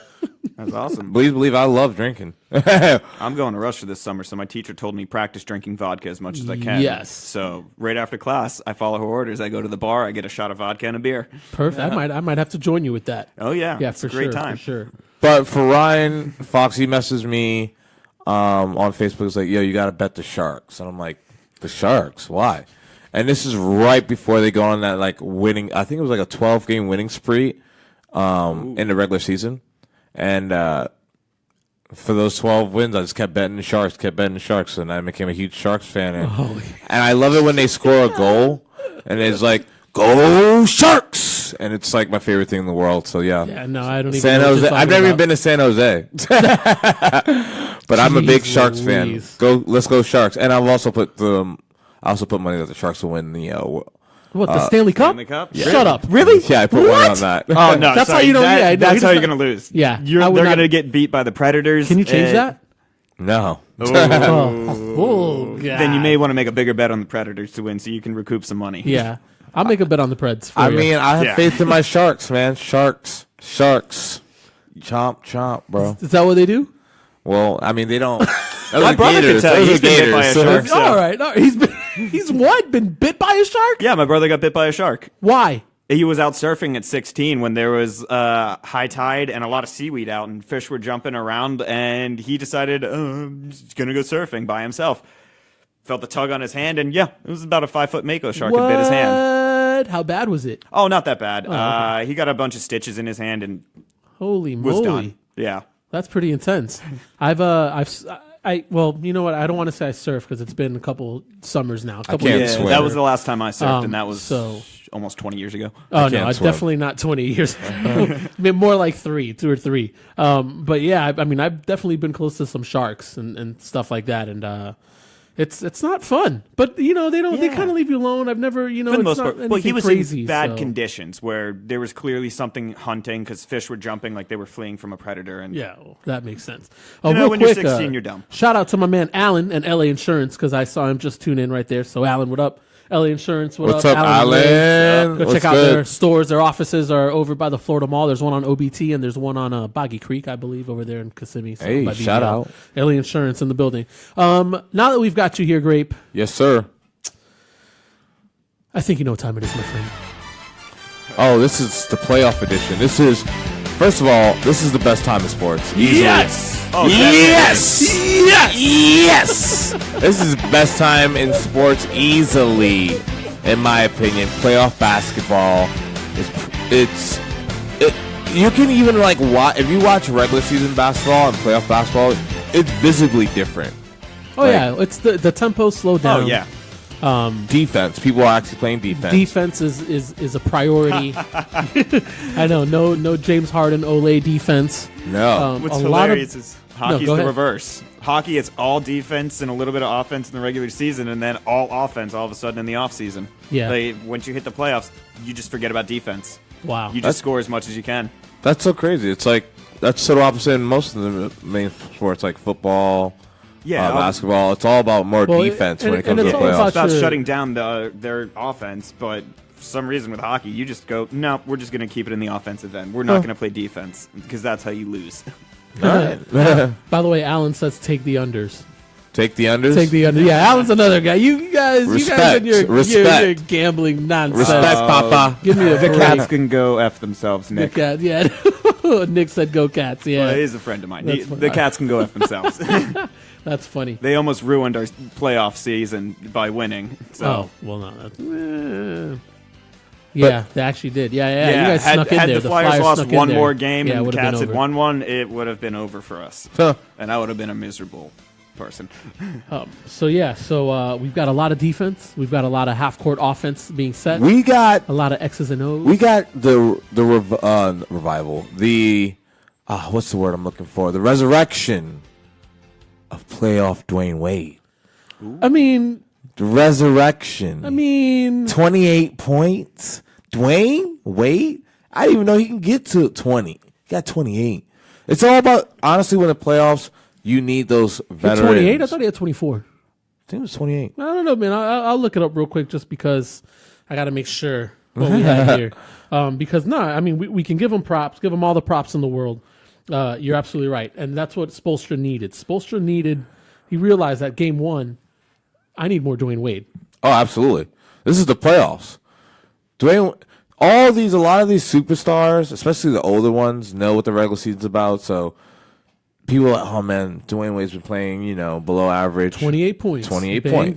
That's awesome. Please believe I love drinking. I'm going to Russia this summer, so my teacher told me practice drinking vodka as much as I can. Yes. So right after class, I follow her orders. I go to the bar. I get a shot of vodka and a beer. perfect. I might have to join you with that. Oh yeah. Yeah, It's for a great sure. time. For sure. But for Ryan, Foxy messaged me on Facebook. It's like, yo, you got to bet the Sharks. And I'm like, the Sharks? Why? And this is right before they go on that like winning. I think it was like a 12-game winning spree in the regular season. And for those 12 wins, I just kept betting the Sharks, and I became a huge Sharks fan. And I love it when they score a goal, and it's like, go Sharks! Sharks, and it's like my favorite thing in the world. So yeah. Yeah, no, I don't even San know what Jose. you're I've talking never even about. been to San Jose, but I'm a big Jeez Sharks Louise. fan. Let's go Sharks! And I've also put money that the Sharks will win the. What, the Stanley Cup? Stanley Cup? Yeah. Shut up. Really? Yeah, I put money on that. Oh no, That's sorry. how you know- That- yeah, no, that's he how you're doesn't- gonna lose. Yeah, They're I would not- gonna get beat by the Predators. Can you change that? No. Oh, God. Then you may want to make a bigger bet on the Predators to win, so you can recoup some money. Yeah. I'll make a bet on the Preds. For I you. mean, I have Yeah. faith in my Sharks, man. Sharks. Chomp, chomp, bro. Is that what they do? Well, I mean, they don't. My brother could tell you. He's been bit by a shark. So. All right. He's what? Been bit by a shark? Yeah, my brother got bit by a shark. Why? He was out surfing at 16 when there was high tide and a lot of seaweed out, and fish were jumping around, and he decided he's going to go surfing by himself. Felt the tug on his hand, and yeah, it was about a 5-foot mako shark that bit his hand. How bad was it? Oh, not that bad. okay. He got a bunch of stitches in his hand and Holy was moly. done. Yeah. That's pretty intense. Well, you know what? I don't want to say I surf because it's been a couple summers now. A couple can't years. swim. That was the last time I surfed, and that was so- almost 20 years ago. Oh, can't no, it's swim. definitely not 20 years. I mean, more like 2 or 3. But yeah, I mean, I've definitely been close to some sharks and stuff like that. And it's not fun. But, they don't, they Yeah. kind of leave you alone. I've never, For the it's most not part. anything Well, he was crazy. in bad so. conditions where there was clearly something hunting because fish were jumping like they were fleeing from a predator. And Yeah, well, that makes sense. know, Real when you're quick, 16, you're dumb. Shout out to my man Alan and LA Insurance because I saw him just tune in right there. So Alan, what up? LA Insurance, What's up, Alan? Go What's check out good? their stores. Their offices are over by the Florida Mall. There's one on OBT and there's one on Boggy Creek, I believe, over there in Kissimmee. So Hey, by shout BBL. out. LA Insurance in the building. Now that we've got you here, Grape, Yes, sir. I think you know what time it is, my friend. Oh, this is the playoff edition. First of all, this is the best time in sports. Easily. Oh, Yes! This is the best time in sports easily, in my opinion. Playoff basketball you can even watch, if you watch regular season basketball and playoff basketball, it's visibly different. Oh, yeah. It's the tempo slowed Oh, down. yeah. Defense. People are actually playing defense. Defense is a priority. I know. No James Harden Olay defense. No. What's a lot of- hilarious is hockey's go the ahead. reverse. Hockey, it's all defense and a little bit of offense in the regular season, and then all offense all of a sudden in the offseason. Yeah. Once you hit the playoffs, you just forget about defense. Wow. You just score as much as you can. That's so crazy. It's that's so opposite in most of the main sports, like football, basketball. It's all about more Well, defense when and- it comes and to the it's all playoffs. about It's about your- shutting down their offense, but for some reason with hockey, you just go, no, we're just going to keep it in the offensive end. We're not going to play defense because that's how you lose. All right. By the way, Alan says take the unders. Take the unders. Take the under. Yeah, Alan's another guy. You guys Respect. and your Respect. gambling nonsense. Respect, Papa. Give me a The break. Cats can go F themselves, The Nick. cat, yeah. Nick said go Cats. Yeah, Well, he's a friend of mine. That's The Cats can go F themselves. that's funny. They almost ruined our playoff season by winning. So. Oh well, no. Yeah, they actually did. Yeah. You guys had, snuck in had there. the Flyers snuck lost in one there. more game yeah, it and the would've been Cats had over. won one, it would have been over for us. Huh. And I would have been a miserable person. So we've got a lot of defense. We've got a lot of half court offense being set. We got a lot of X's and O's. we got the revival. The what's the word I'm looking for? The resurrection of playoff Dwayne Wade. I mean, The resurrection. 28 points. Dwayne Wade? I didn't even know he can get to 20. He got 28. It's all about, honestly, when the playoffs, you need those veterans. 28. I thought he had 24. I think it was 28. I don't know, man. I'll look it up real quick just because I got to make sure what we have here. Because we can give him props, give him all the props in the world. You're absolutely right, and that's what Spoelstra needed. He realized that game one, I need more Dwayne Wade. Oh, absolutely. This is the playoffs. A lot of these superstars, especially the older ones, know what the regular season's about. So people are like, oh man, Dwayne Wade's been playing, below average. 28 points. 28 Bang, points.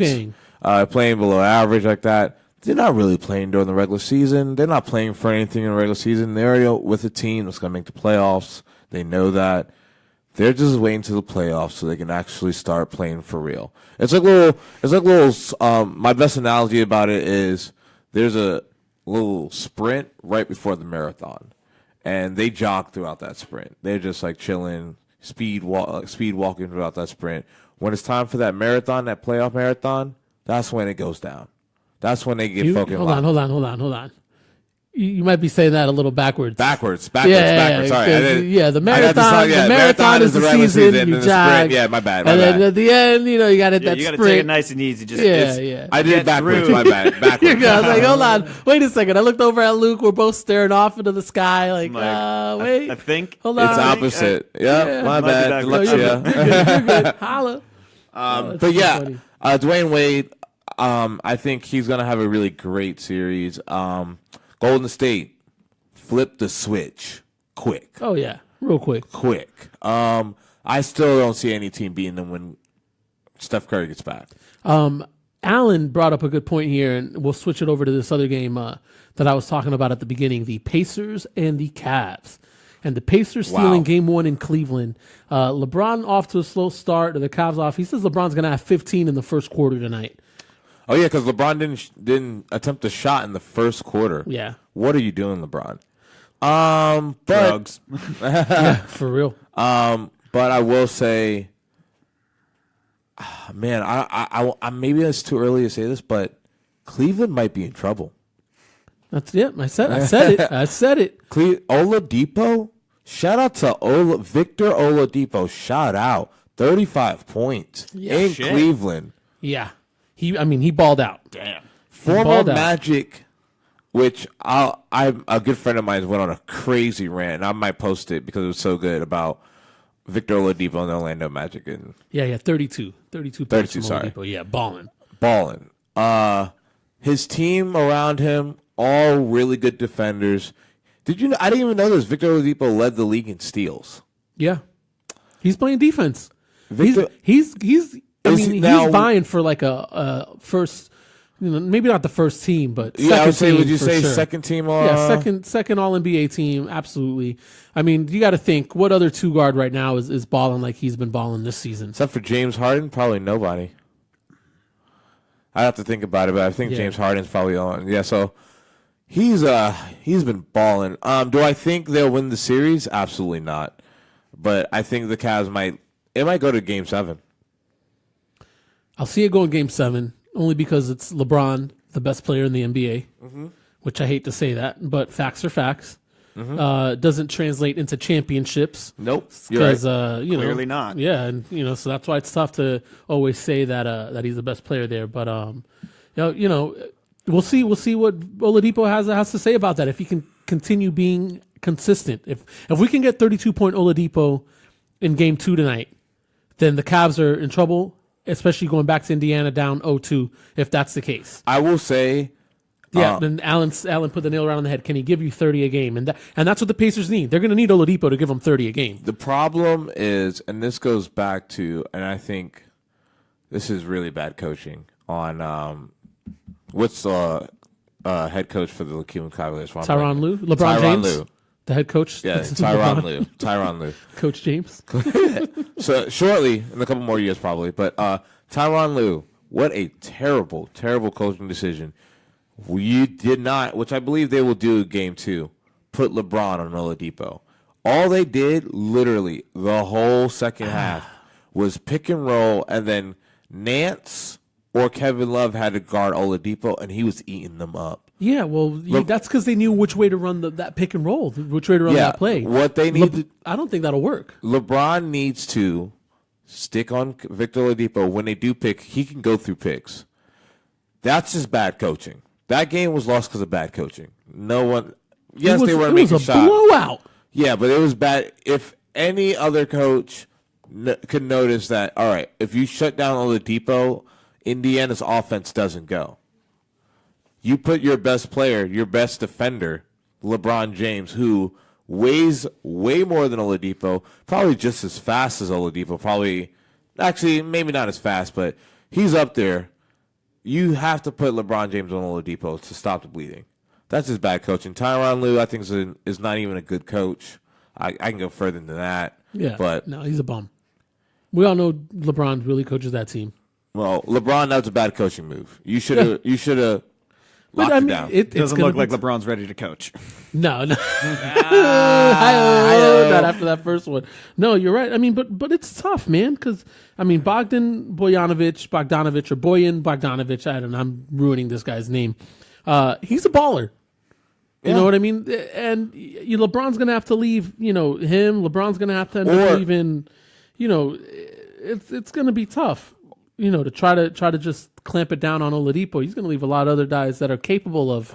bang. Playing below average like that. They're not really playing during the regular season. They're not playing for anything in the regular season. They're already with a team that's going to make the playoffs. They know that. They're just waiting to the playoffs so they can actually start playing for real. It's like little. My best analogy about it is there's a little sprint right before the marathon, and they jog throughout that sprint. They're just like chilling, speed walking throughout that sprint. When it's time for that marathon, that playoff marathon, that's when it goes down. That's when they get fucking Hold on. You might be saying that a little backwards. Backwards. Sorry. The marathon is the season. You jog. Yeah, my bad. And then at the end, you got to hit that you got to sprint. take it nice and easy. Just I did it backwards. My bad. Backwards. I was like, hold on, wait a second. I looked over at Luke. We're both staring off into the sky. Like, wait. I think. Hold on. It's opposite. My bad. You're good. Holla. But yeah, Dwayne Wade. I think he's gonna have a really great series. Golden State, flip the switch quick. Oh yeah, real quick. I still don't see any team beating them when Steph Curry gets back. Alan brought up a good point here, and we'll switch it over to this other game that I was talking about at the beginning: the Pacers and the Cavs. And the Pacers stealing Game 1 in Cleveland. LeBron off to a slow start. The Cavs off. He says LeBron's going to have 15 in the first quarter tonight. Oh yeah, because LeBron didn't attempt a shot in the first quarter. Yeah. What are you doing, LeBron? Drugs. Yeah, for real. But I will say, man, I maybe it's too early to say this, but Cleveland might be in trouble. That's it. I said it. Oladipo. Shout out to Victor Oladipo. Shout out. 35 points in Cleveland. Yeah. He balled out. Damn. Former Magic, which a good friend of mine went on a crazy rant, and I might post it because it was so good about Victor Oladipo and the Orlando Magic. And 32 points from Oladipo. Yeah, balling. His team around him, all really good defenders. Did you know? I didn't even know this. Victor Oladipo led the league in steals. Yeah. He's playing defense. Victor, he's vying for like a first, maybe not the first team, but second team. Would you say sure. second team? Second All NBA team, absolutely. I mean, you got to think what other two guard right now is balling like he's been balling this season, except for James Harden, probably nobody. I have to think about it, but I think James Harden's probably on. Yeah, so he's been balling. Do I think they'll win the series? Absolutely not. But I think the Cavs might go to Game 7. I'll see it go in Game 7, only because it's LeBron, the best player in the NBA, which I hate to say that, but facts are facts. Doesn't translate into championships. Nope. Because, Clearly not. Yeah, and, so that's why it's tough to always say that he's the best player there. But, we'll see what Oladipo has to say about that, if he can continue being consistent. If we can get 32-point Oladipo in Game 2 tonight, then the Cavs are in trouble, especially going back to Indiana down 0-2, if that's the case. I will say... then Alan put the nail right on the head. Can he give you 30 a game? And that's what the Pacers need. They're going to need Oladipo to give them 30 a game. The problem is, and this goes back to, and I think this is really bad coaching on what's the head coach for the Cleveland Cavaliers? Tyronn Lue? LeBron James? Lue. The head coach? Yeah, Tyronn Lue. Tyronn Lue. Coach James? So shortly, in a couple more years probably, but Tyronn Lue, what a terrible, terrible coaching decision. We did not, which I believe they will do Game 2, put LeBron on Oladipo. All they did, literally, the whole second half, was pick and roll, and then Nance or Kevin Love had to guard Oladipo, and he was eating them up. Yeah, well, that's because they knew which way to run that pick and roll, which way to run that play. What they need I don't think that'll work. LeBron needs to stick on Victor Oladipo. When they do pick, he can go through picks. That's just bad coaching. That game was lost because of bad coaching. No one. Yes, they weren't making shots. It was a blowout. Yeah, but it was bad. If any other coach could notice that, all right, if you shut down Oladipo, Indiana's offense doesn't go. You put your best player, your best defender, LeBron James, who weighs way more than Oladipo, probably just as fast as Oladipo. Probably, actually, maybe not as fast, but he's up there. You have to put LeBron James on Oladipo to stop the bleeding. That's just bad coaching. Tyronn Lue, I think, is not even a good coach. I can go further than that. Yeah, but no, he's a bum. We all know LeBron really coaches that team. Well, LeBron, that was a bad coaching move. You should have. Locked I it mean, down. it's Doesn't gonna look be like LeBron's ready to coach. No. Not after that first one. No, you're right. I mean, but it's tough, man, because, I mean, Bogdanovich, or Boyan Bogdanovich, I don't know, I'm ruining this guy's name. He's a baller. You know what I mean? And LeBron's going to have to leave, him. LeBron's going to have to end up leaving, it's going to be tough, to try to just clamp it down on Oladipo. He's going to leave a lot of other guys that are capable of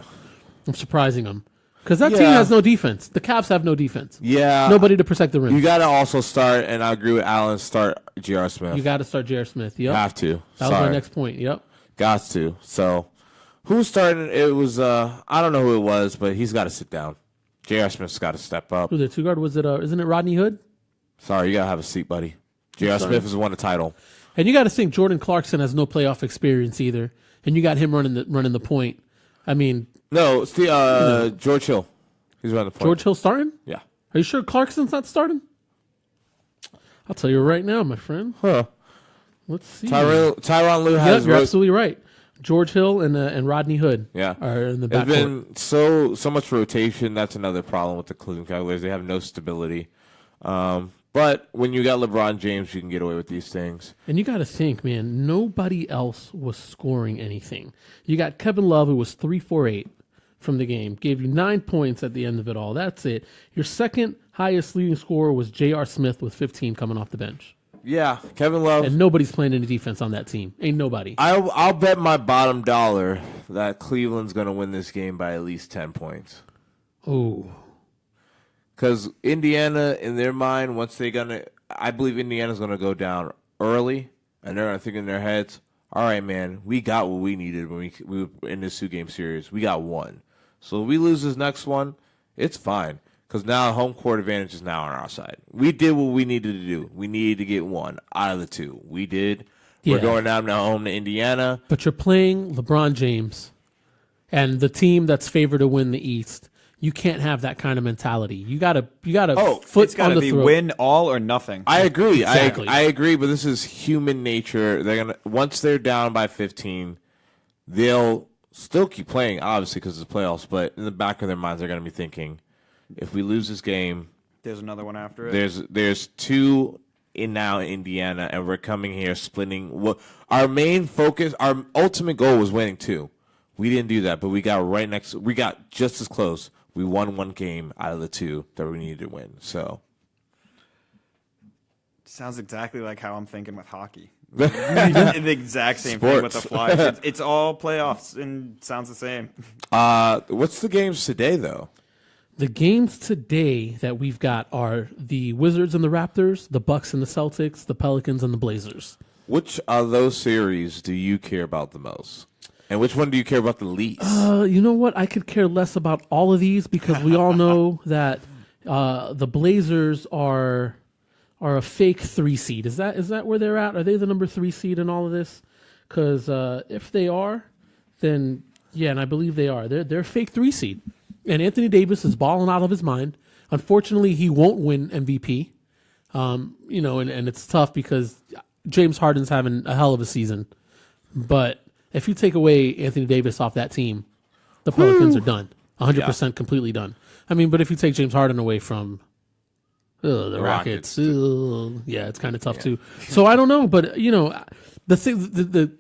surprising him. Because that team has no defense. The Cavs have no defense. Yeah. Nobody to protect the rim. You got to also start, and I agree with Alan, start J.R. Smith. You got to start J.R. Smith. Yep. Have to. That was my next point. Yep. Got to. So, who's starting? It was, I don't know who it was, but he's got to sit down. J.R. Smith's got to step up. Who's their two guard? Was it, isn't it Rodney Hood? Sorry, you got to have a seat, buddy. J.R. Smith has won a title. And you got to think Jordan Clarkson has no playoff experience either. And you got him running the point. I mean. No, it's the George Hill. He's running the point. George Hill starting? Yeah. Are you sure Clarkson's not starting? I'll tell you right now, my friend. Huh. Let's see. Tyronn Lue has. Yep, you're absolutely right. George Hill and Rodney Hood are in the backcourt. There's been so much rotation. That's another problem with the Cleveland Cavaliers. They have no stability. But when you got LeBron James, you can get away with these things. And you got to think, man, nobody else was scoring anything. You got Kevin Love, who was 3-for-8 from the game, gave you 9 points at the end of it all. That's it. Your second highest leading scorer was J.R. Smith with 15 coming off the bench. Yeah, Kevin Love. And nobody's playing any defense on that team. Ain't nobody. I'll bet my bottom dollar that Cleveland's going to win this game by at least 10 points. Oh. Because Indiana, in their mind, I believe Indiana's going to go down early, and they're going to think in their heads, all right, man, we got what we needed when we were in this 2-game series. We got one. So if we lose this next one, it's fine. Because now home court advantage is now on our side. We did what we needed to do. We needed to get one out of the two. We did. Yeah. We're going now home to Indiana. But you're playing LeBron James and the team that's favored to win the East. You can't have that kind of mentality. You gotta foot it's gotta on the be throat. win all or nothing. I agree. Exactly. I agree, but this is human nature. Once they're down by 15, they'll still keep playing, obviously, because it's the playoffs. But in the back of their minds, they're gonna be thinking, if we lose this game, there's another one after it. There's two in Indiana, and we're coming here splitting. Our main focus, our ultimate goal was winning 2. We didn't do that, but we got we got just as close. We won 1 game out of the 2 that we needed to win. So sounds exactly like how I'm thinking with hockey. The exact same thing with the Flyers. It's all playoffs and sounds the same. What's the games today, though? The games today that we've got are the Wizards and the Raptors, the Bucks and the Celtics, the Pelicans and the Blazers. Which of those series do you care about the most? And which one do you care about the least? You know what? I could care less about all of these because we all know that the Blazers are a fake 3 seed. Is that where they're at? Are they the number 3 seed in all of this? Because if they are, then yeah, and I believe they are. They're a fake 3 seed. And Anthony Davis is balling out of his mind. Unfortunately, he won't win MVP. And it's tough because James Harden's having a hell of a season. But if you take away Anthony Davis off that team, the Pelicans are done. 100% completely done. I mean, but if you take James Harden away from the Rockets, it's kind of tough too. So I don't know, but the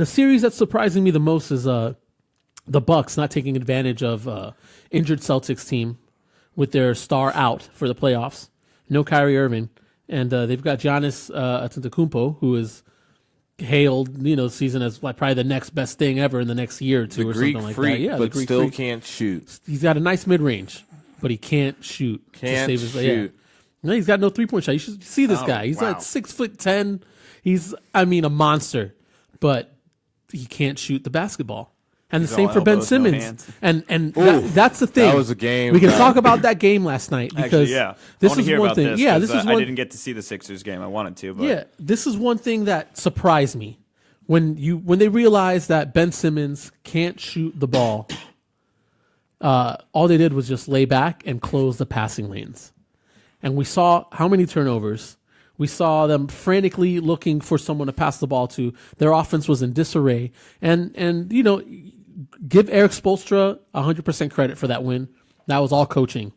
series that's surprising me the most is the Bucks not taking advantage of injured Celtics team with their star out for the playoffs. No Kyrie Irving, and they've got Giannis Antetokounmpo, who is hailed, season as like probably the next best thing ever in the next year or two, the or Greek something like freak, that. Yeah, but still can't shoot. He's got a nice mid range, but he can't shoot. Can't shoot. Yeah. No, he's got no 3-point shot. You should see this guy. He's like 6'10". He's a monster, but he can't shoot the basketball. And the same for Ben Simmons. And that's the thing. That was a game. We can talk about that game last night because this is one thing. Yeah, this is one. I didn't get to see the Sixers game. I wanted to, but yeah, this is one thing that surprised me when they realized that Ben Simmons can't shoot the ball. All they did was just lay back and close the passing lanes, and we saw how many turnovers. We saw them frantically looking for someone to pass the ball to. Their offense was in disarray, and give Eric Spoelstra 100% credit for that win. That was all coaching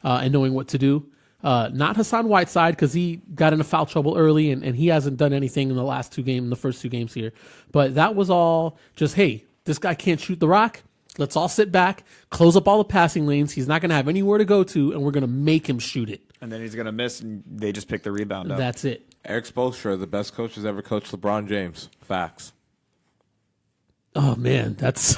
and knowing what to do. Not Hassan Whiteside, because he got into foul trouble early and he hasn't done anything in the first 2 games here. But that was all just, hey, this guy can't shoot the rock. Let's all sit back, close up all the passing lanes. He's not going to have anywhere to go to, and we're going to make him shoot it. And then he's going to miss, and they just pick the rebound up. That's it. Eric Spoelstra, the best coach has ever coached LeBron James. Facts. Oh, man, that's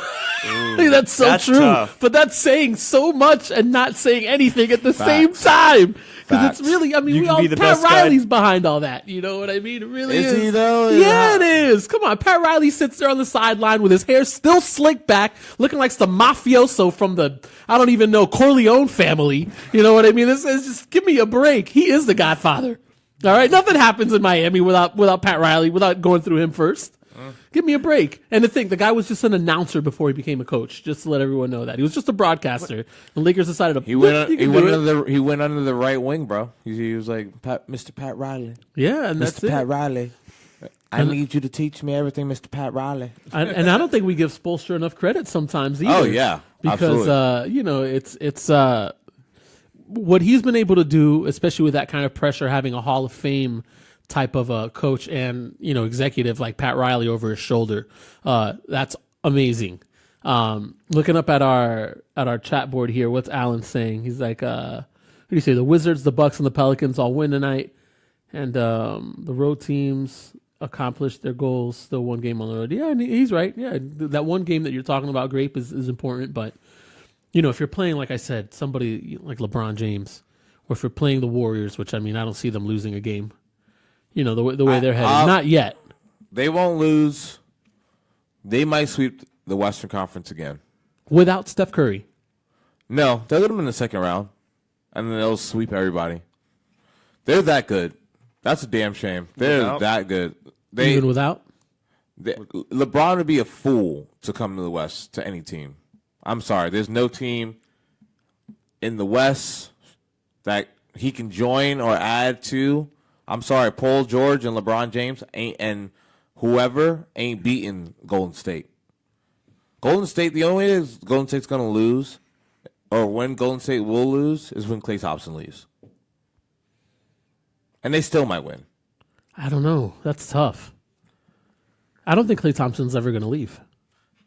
that's so true. Tough. But that's saying so much and not saying anything at the same time. Because it's really, I mean, Pat Riley's behind all that. You know what I mean? It really is. Is he, though? Yeah, it is. Come on. Pat Riley sits there on the sideline with his hair still slicked back, looking like some mafioso from the, I don't even know, Corleone family. You know what I mean? It's just, give me a break. He is the Godfather. All right? Nothing happens in Miami without Pat Riley, without going through him first. Give me a break. And the guy was just an announcer before he became a coach, just to let everyone know that. He was just a broadcaster. And Lakers decided to... He went under the right wing, bro. He was like, Mr. Pat Riley. Yeah, and that's Mr. Pat Riley. I need you to teach me everything, Mr. Pat Riley. And I don't think we give Spoelstra enough credit sometimes either. Oh, yeah. Because, it's what he's been able to do, especially with that kind of pressure, having a Hall of Fame type of a coach and executive like Pat Riley over his shoulder. That's amazing. Looking up at our chat board here, what's Alan saying? He's like, what do you say? The Wizards, the Bucks, and the Pelicans all win tonight, and the road teams accomplished their goals. Still 1 game on the road. Yeah, and he's right. Yeah, that 1 game that you're talking about, Grape, is important. But if you're playing, like I said, somebody like LeBron James, or if you're playing the Warriors, which I don't see them losing a game. The way they're headed. Not yet. They won't lose. They might sweep the Western Conference again. Without Steph Curry. No, they'll get them in the second round, and then they'll sweep everybody. They're that good. That's a damn shame. They're that good. Even without? LeBron would be a fool to come to the West, to any team. I'm sorry. There's no team in the West that he can join or add to. I'm sorry, Paul George and LeBron James and whoever ain't beating Golden State. Golden State, the only way Golden State's going to lose, or when Golden State will lose, is when Klay Thompson leaves. And they still might win. I don't know. That's tough. I don't think Klay Thompson's ever going to leave.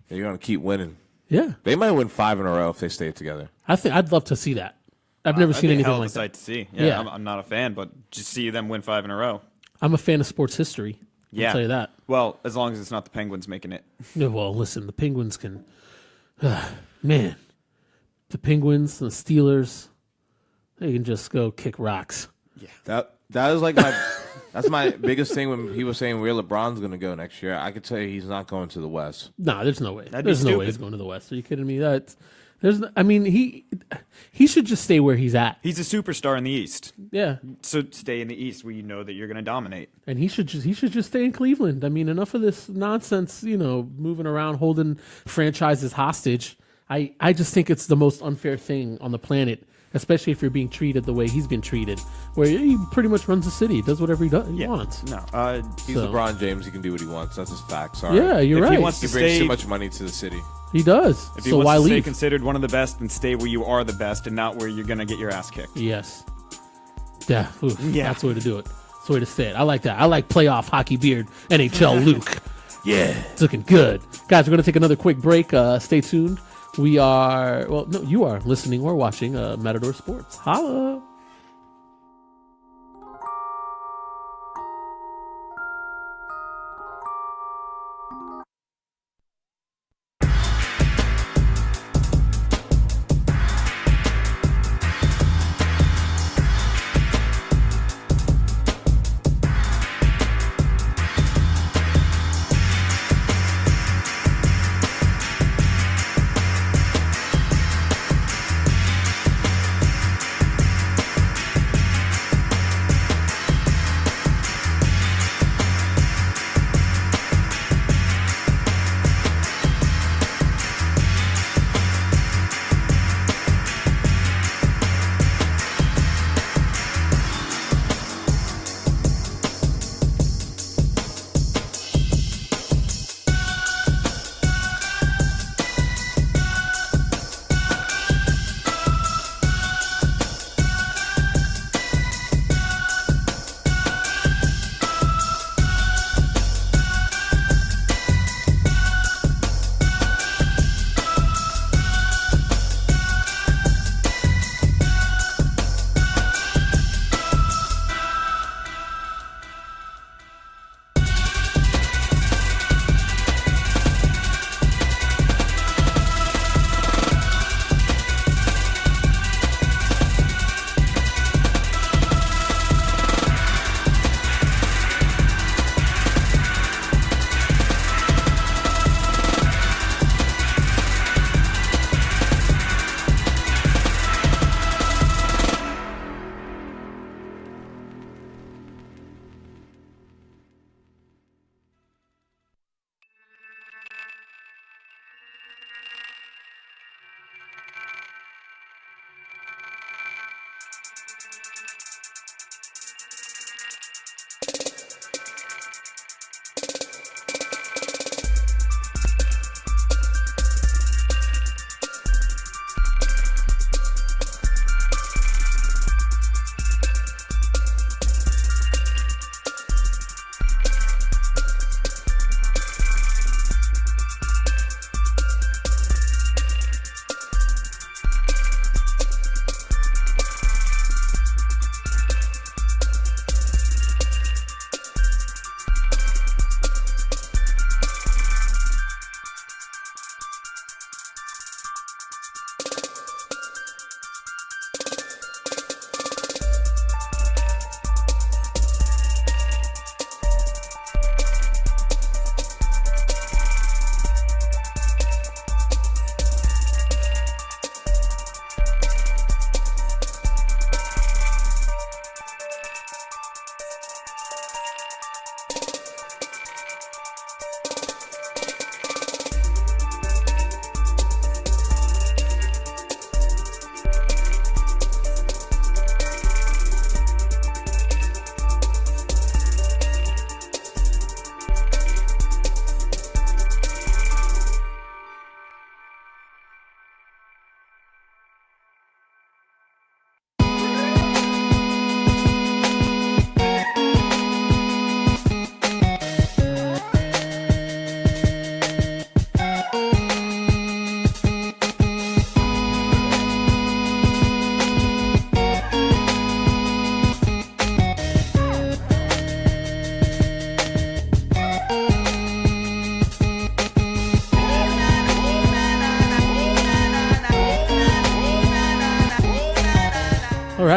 They're going to keep winning. Yeah. They might win 5 in a row if they stay together. I'd love to see that. I've never seen anything like that. Sight to see. Yeah. I'm not a fan, but just see them win 5 in a row. I'm a fan of sports history. Yeah. I'll tell you that. Well, as long as it's not the Penguins making it. Yeah, well, listen, the Penguins can... man. The Penguins, the Steelers, they can just go kick rocks. Yeah. That is like my... That's my biggest thing when he was saying where LeBron's going to go next year. I could tell you he's not going to the West. No, there's no way. That'd there's no way he's going to the West. Are you kidding me? He should just stay where he's at. He's a superstar in the East. Yeah. So stay in the East where you know that you're going to dominate. And he should just stay in Cleveland. Enough of this nonsense, moving around, holding franchises hostage. I just think it's the most unfair thing on the planet, especially if you're being treated the way he's been treated, where he pretty much runs the city, does whatever he wants. No, he's LeBron James. He can do what he wants. That's his fact. Sorry. Yeah, you're right. He brings too much money to the city. He does. If he so wants why to leave? stay considered one of the best, then stay where you are the best and not where you're going to get your ass kicked. Yes. Yeah. Oof, yeah. That's the way to do it. That's the way to say it. I like that. I like playoff hockey beard, NHL Luke. Yeah. It's looking good. Guys, we're going to take another quick break. Stay tuned. You are listening or watching Matador Sports. Holla.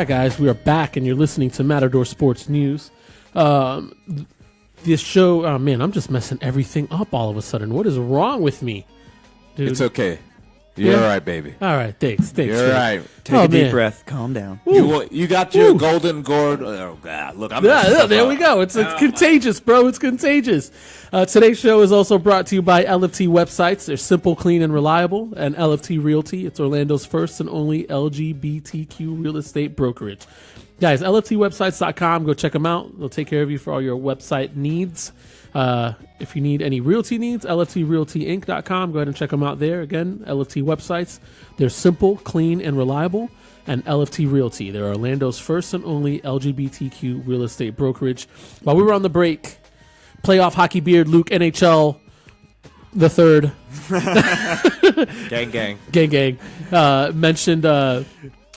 right, guys, we are back, and you're listening to Matador Sports News. This show, oh man, I'm just messing everything up all of a sudden. What is wrong with me, dude? It's okay. You're all right, baby. All right, thanks. You're all right. Take a deep man. breath. Calm down. You got your golden gourd. Oh, God. Look, I'm There we go. It's contagious, bro. It's contagious. Today's show is also brought to you by LFT Websites. They're simple, clean, and reliable. And LFT Realty, it's Orlando's first and only LGBTQ real estate brokerage. Guys, LFTwebsites.com. Go check them out. They'll take care of you for all your website needs. If you need any realty needs, LFTRealtyInc.com. Go ahead and check them out there. Again, LFT Websites. They're simple, clean, and reliable. And LFT Realty. They're Orlando's first and only LGBTQ real estate brokerage. While we were on the break, playoff hockey beard Luke NHL the third. gang.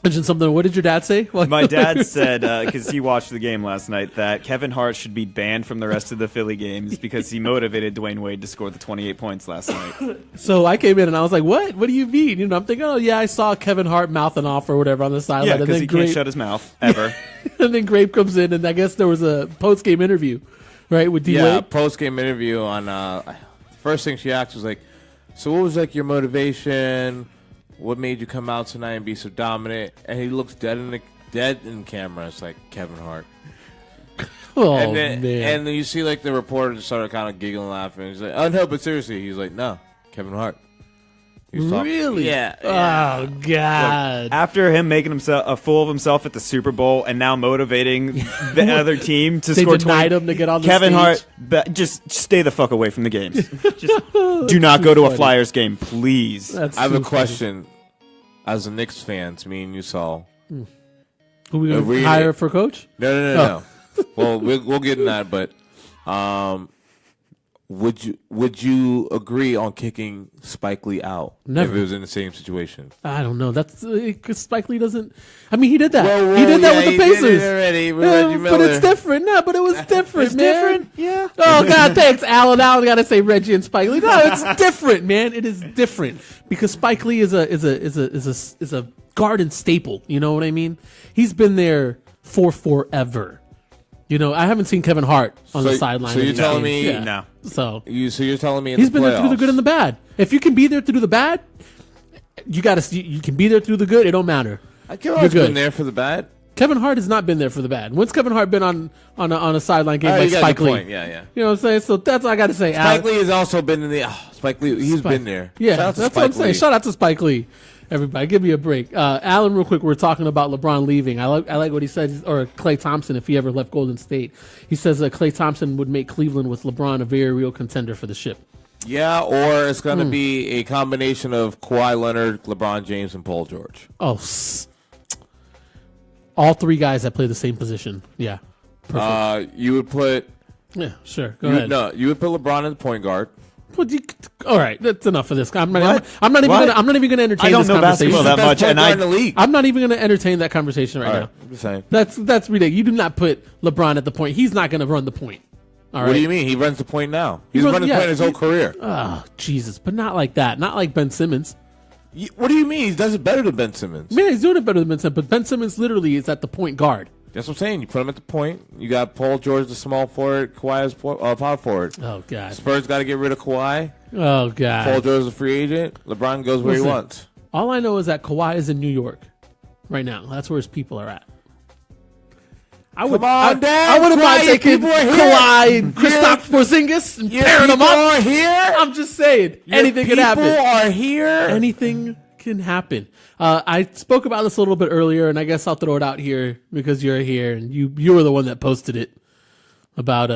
Mentioned something. What did your dad say? My dad said, because he watched the game last night, that Kevin Hart should be banned from the rest of the Philly games because he motivated Dwayne Wade to score the 28 points last night. So I came in and I was like, what? What do you mean? You know, I'm thinking, oh, yeah, I saw Kevin Hart mouthing off or whatever on the sideline. Yeah, because he can't shut his mouth, ever. And then Grape comes in, and I guess there was a post-game interview, right, with D-Wade? Yeah, post-game interview on first thing she asked was like, so what was like your motivation? What made you come out tonight and be so dominant? And he looks dead in camera. It's like Kevin Hart. Man. And then you see like the reporter just started kind of giggling, laughing. He's like, oh no, but seriously, he's like, no, Kevin Hart. Really? Yeah. Oh God! Look, after him making himself a fool of himself at the Super Bowl and now motivating the other team to score 20, denied him to get on the Kevin stage. Hart, just stay the fuck away from the games. Just do not go to a Flyers game, please. That's I have too a question. As a Knicks fan, to me and you, Saul. Who we gonna hire for coach? No. Well, we'll get in that, but would you agree on kicking Spike Lee out Never. if it was in the same situation? I don't know. That's because Spike Lee doesn't. I mean, he did that. Well, he did that with the Pacers. He did it already. But it's different. No, but it was different, It's man. different? Yeah. Oh God, thanks, Alan. Now I gotta say Reggie and Spike Lee. No, it's different, man. It is different because Spike Lee is a garden staple. You know what I mean? He's been there for forever. You know, I haven't seen Kevin Hart on the sideline. So you're telling games. me Yeah. No. So you're telling me he's been there through the good and the bad. If you can be there through the bad, you can be there through the good. It don't matter. Kevin Hart's been there for the bad. Kevin Hart has not been there for the bad. When's Kevin Hart been on a sideline game like Spike Lee? Yeah. You know what I'm saying? So that's all I got to say. Spike Lee has also been in the. Spike Lee, he's been there. Yeah, Shout out to that's Spike what I'm saying. Lee. Shout out to Spike Lee. Everybody, give me a break. Alan, real quick, we're talking about LeBron leaving. I like what he said, or Klay Thompson, if he ever left Golden State. He says that Klay Thompson would make Cleveland with LeBron a very real contender for the ship. Yeah, or it's going to be a combination of Kawhi Leonard, LeBron James, and Paul George. Oh, all three guys that play the same position. Yeah, perfect. You would put. Yeah, sure. Go ahead. No, you would put LeBron in the point guard. All right, that's enough of this. I'm not even going to entertain. I don't this know basketball that much, and in the league. I'm not even going to entertain that conversation right now. I'm just saying. That's ridiculous. You do not put LeBron at the point. He's not going to run the point. All right. What do you mean? He runs the point now. He's running the point his whole career. Oh, Jesus. But not like that. Not like Ben Simmons. What do you mean? He does it better than Ben Simmons. Man, he's doing it better than Ben Simmons. But Ben Simmons literally is at the point guard. That's what I'm saying. You put him at the point. You got Paul George, the small forward. Kawhi is power forward. Oh, God. Spurs got to get rid of Kawhi. Oh, God. Paul George is a free agent. LeBron goes where he wants. All I know is that Kawhi is in New York right now. That's where his people are at. I wouldn't mind taking Kawhi and Kristaps Porzingis and pairing them up. Here? I'm just saying. Anything can happen. People are here. Anything can happen. I spoke about this a little bit earlier, and I guess I'll throw it out here because you're here, and you were the one that posted it about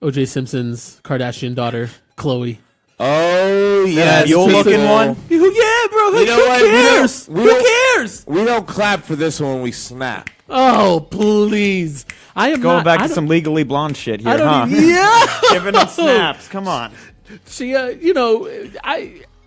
O.J. Simpson's Kardashian daughter, Khloe. Oh, yeah. The old-looking one? Yeah, bro. You know what? Cares? Who cares? We don't clap for this one when we snap. Oh, please. I am Going not, back to some Legally Blonde shit here, I don't huh? yeah. Giving them snaps. Come on. She,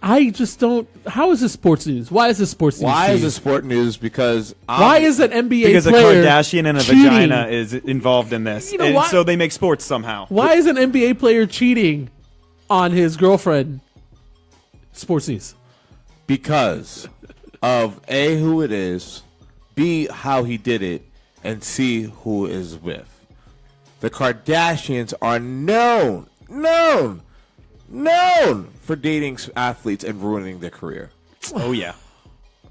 I just don't. How is this sports news? Why is this sports news? Why is this sport news? Because why is an NBA because a player Kardashian and a cheating? vagina is involved in this, You know and why? so they make sports somehow. Why is an NBA player cheating on his girlfriend? Sports news. Because of who it is, B, how he did it, and C, who is with. The Kardashians are known for dating athletes and ruining their career. Oh, yeah.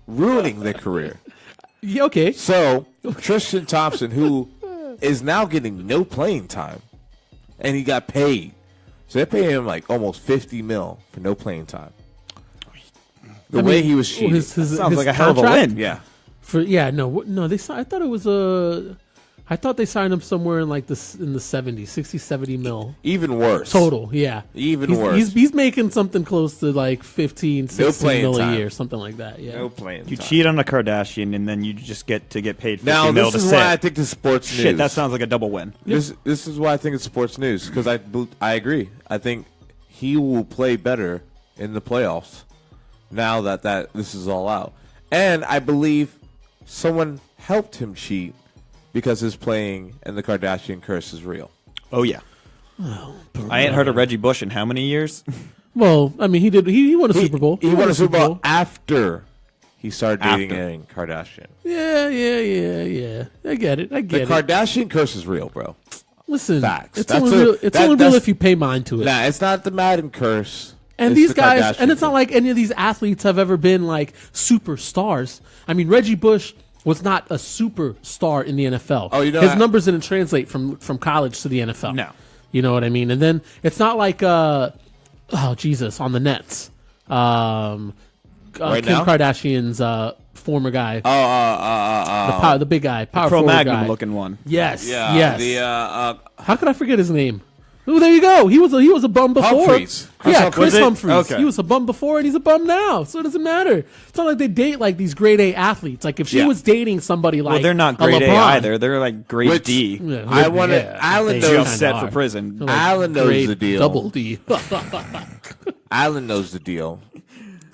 Ruining their career. Yeah, okay. So, Tristan Thompson, who is now getting no playing time, and he got paid. So they pay him like almost $50 million for no playing time. The way he was cheated. Sounds like a hell of a win. Yeah. I thought it was I thought they signed him somewhere in like in the 70 mil. Even worse. Total, yeah. Even worse. He's making something close to like 15, 16 mil time. a year, something like that. Yeah. No playing You time. cheat on a Kardashian, and then you just get paid $50 Now, mil this to is sit. why I think the sports news. Shit, that sounds like a double win. This is why I think it's sports news, because I agree. I think he will play better in the playoffs now that this is all out. And I believe someone helped him cheat because his playing and the Kardashian curse is real. Oh, yeah. I ain't heard of Reggie Bush in how many years? Well, I mean, he did. He won a Super Bowl. He won a Super Bowl after he started dating a Kardashian. Yeah. I get it. The Kardashian curse is real, bro. Listen, Facts. it's only real if you pay mind to it. Nah, it's not the Madden curse. And It's these the guys, Kardashian and it's not curse. like any of these athletes have ever been like superstars. I mean, Reggie Bush was not a superstar in the NFL. Oh, you know his that- numbers didn't translate from college to the NFL. No. You know what I mean? And then it's not like, on the Nets. Right Kim now? Kardashian's former guy. The big guy. Power Pro forward Magnum guy. looking one. Yes. Yeah. Yes. How could I forget his name? Oh, there you go. He was a bum before. Humphries. Chris Was it? Humphries. Okay. He was a bum before, and he's a bum now. So it doesn't matter. It's not like they date like these grade A athletes. Like if she Yeah. was dating somebody like Well, they're not a grade A LeBron, either. They're like grade Which- D. Yeah, I want yeah, Alan they knows- Jail kinda set are. for prison. They're like Alan knows grade the deal. Double D. Alan knows the deal.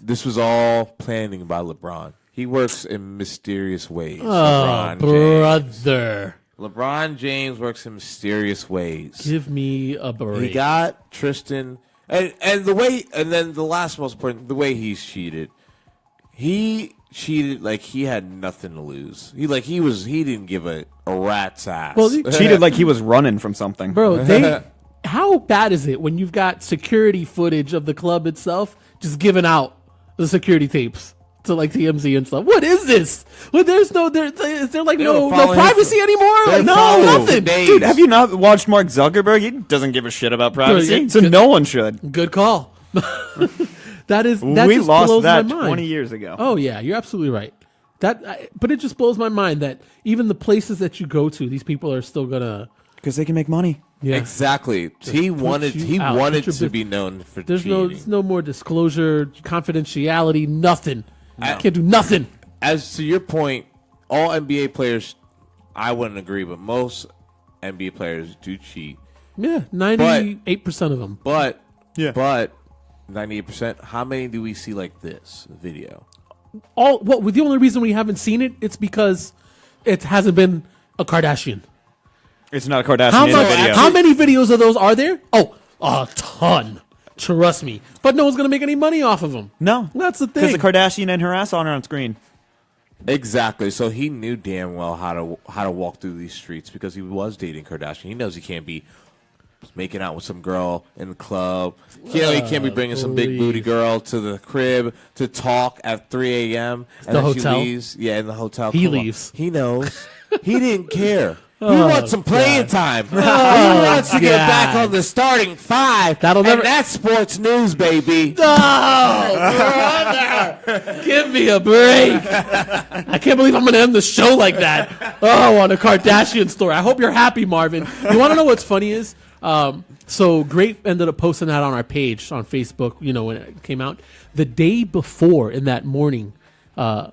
This was all planning by LeBron. He works in mysterious ways. LeBron James. Brother, LeBron James works in mysterious ways. give me a break. He got Tristan, and then the last most important, the way he's cheated. He cheated like he had nothing to lose. He didn't give a rat's ass. Well, he Cheated like he was running from something. Bro, how bad is it when you've got security footage of the club itself just giving out the security tapes to like TMZ and stuff? What is this? Well, is there like no follow him privacy for- anymore? they Like, no, follow nothing. days. Dude, have you not watched Mark Zuckerberg? He doesn't give a shit about privacy, yeah, so good- no one should. Good call. that We just lost blows that my mind. 20 years ago. Oh yeah, you're absolutely right. But it just blows my mind that even the places that you go to, these people are still gonna. Because they can make money. Yeah. Exactly. He wanted you out. wanted Put your to be known for There's cheating. no more disclosure, confidentiality, nothing. I can't do nothing. As to your point, all NBA players, I wouldn't agree, but most NBA players do cheat. Yeah, 98% of them. But Yeah. 98%. How many do we see like this video? The only reason we haven't seen it, it's because it hasn't been a Kardashian. It's not a Kardashian How in the much? video. How many videos of those are there? Oh, a ton. Trust me. But no one's gonna make any money off of them. No. That's the Because thing. the Kardashian and her ass on screen. Exactly. So he knew damn well how to walk through these streets because he was dating Kardashian. He knows he can't be making out with some girl in the club. He can't be bringing some big booty girl to the crib to talk at 3 a.m. and The then she hotel? leaves. Yeah, in the hotel. He Come on. leaves. He knows. He didn't care. He wants some playing time. He wants to get God. back on the starting five. That'll and never- that's sports news, baby. Oh, brother! Give me a break. I can't believe I'm going to end the show like that. Oh, on a Kardashian story. I hope you're happy, Marvin. You want to know what's funny is? So Grape ended up posting that on our page on Facebook, when it came out. The day before, in that morning,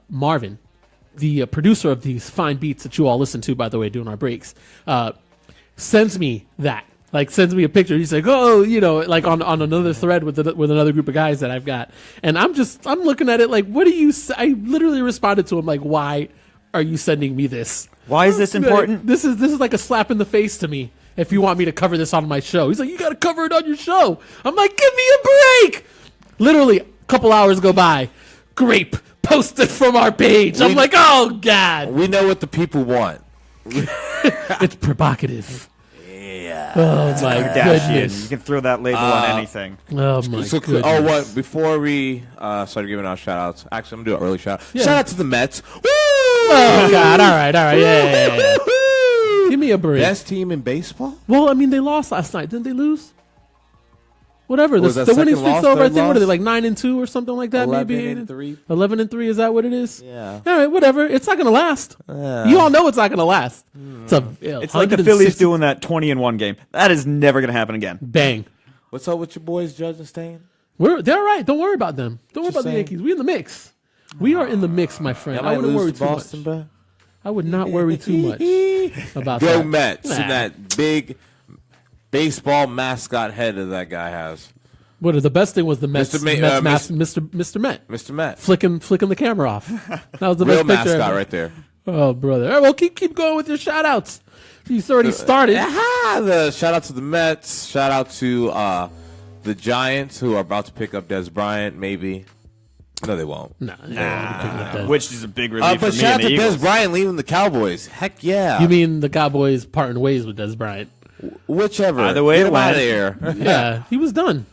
Marvin, the producer of these fine beats that you all listen to, by the way, during our breaks, sends me that. Like, sends me a picture. He's like, like on another thread with another group of guys that I've got. And I'm looking at it like, what do you say? I literally responded to him like, why are you sending me this? Why is this important? This is like a slap in the face to me if you want me to cover this on my show. He's like, you got to cover it on your show. I'm like, give me a break. Literally, a couple hours go by. Grape posted from our page. I'm like, oh God, We know what the people want. it's provocative. Yeah. Oh my Kardashian. You goodness. can throw that label on anything. Oh my So, goodness. what? Before we start giving out shout outs, actually, I'm going to do an early shout out. Yeah. Shout out to the Mets. Woo! Oh God! All right. Yeah. Give me a break. Best team in baseball? Well, I mean, they lost last night, didn't they lose? Whatever. Was The that winning second streak's loss, over. I third think what are they loss? like 9-2 or something like that? 11 maybe and 3. 11-3. Is that what it is? Yeah. All right. Whatever. It's not gonna last. You all know it's not gonna last. It's It's like the Phillies doing that 20-1 game. That is never going to happen again. Bang. What's up with your boys, Judge and Stain? They're all right. Don't worry about them. Don't worry Just about saying. the Yankees. We in the mix. We are in the mix, my friend. Y'all I might wouldn't worry lose to too Boston, much. bro. I would not worry too much about Go that. Mets. Nah. And that big baseball mascot head that that guy has. What the best thing was the Mets, Mr. Met, Mr. Met Mr. Met. flicking the camera off. That was the Real best picture mascot ever. right there. Oh, brother. All right, well, keep going with your shout outs. You already started. The shout out to the Mets. Shout out to the Giants, who are about to pick up Des Bryant, maybe. No, they won't. Nah. Which is a big relief for But me shout out and the to Eagles. Des Bryant leaving the Cowboys. Heck yeah. You mean the Cowboys parting ways with Des Bryant? Whichever. Either way Get it him out of went. here. Yeah, he was done.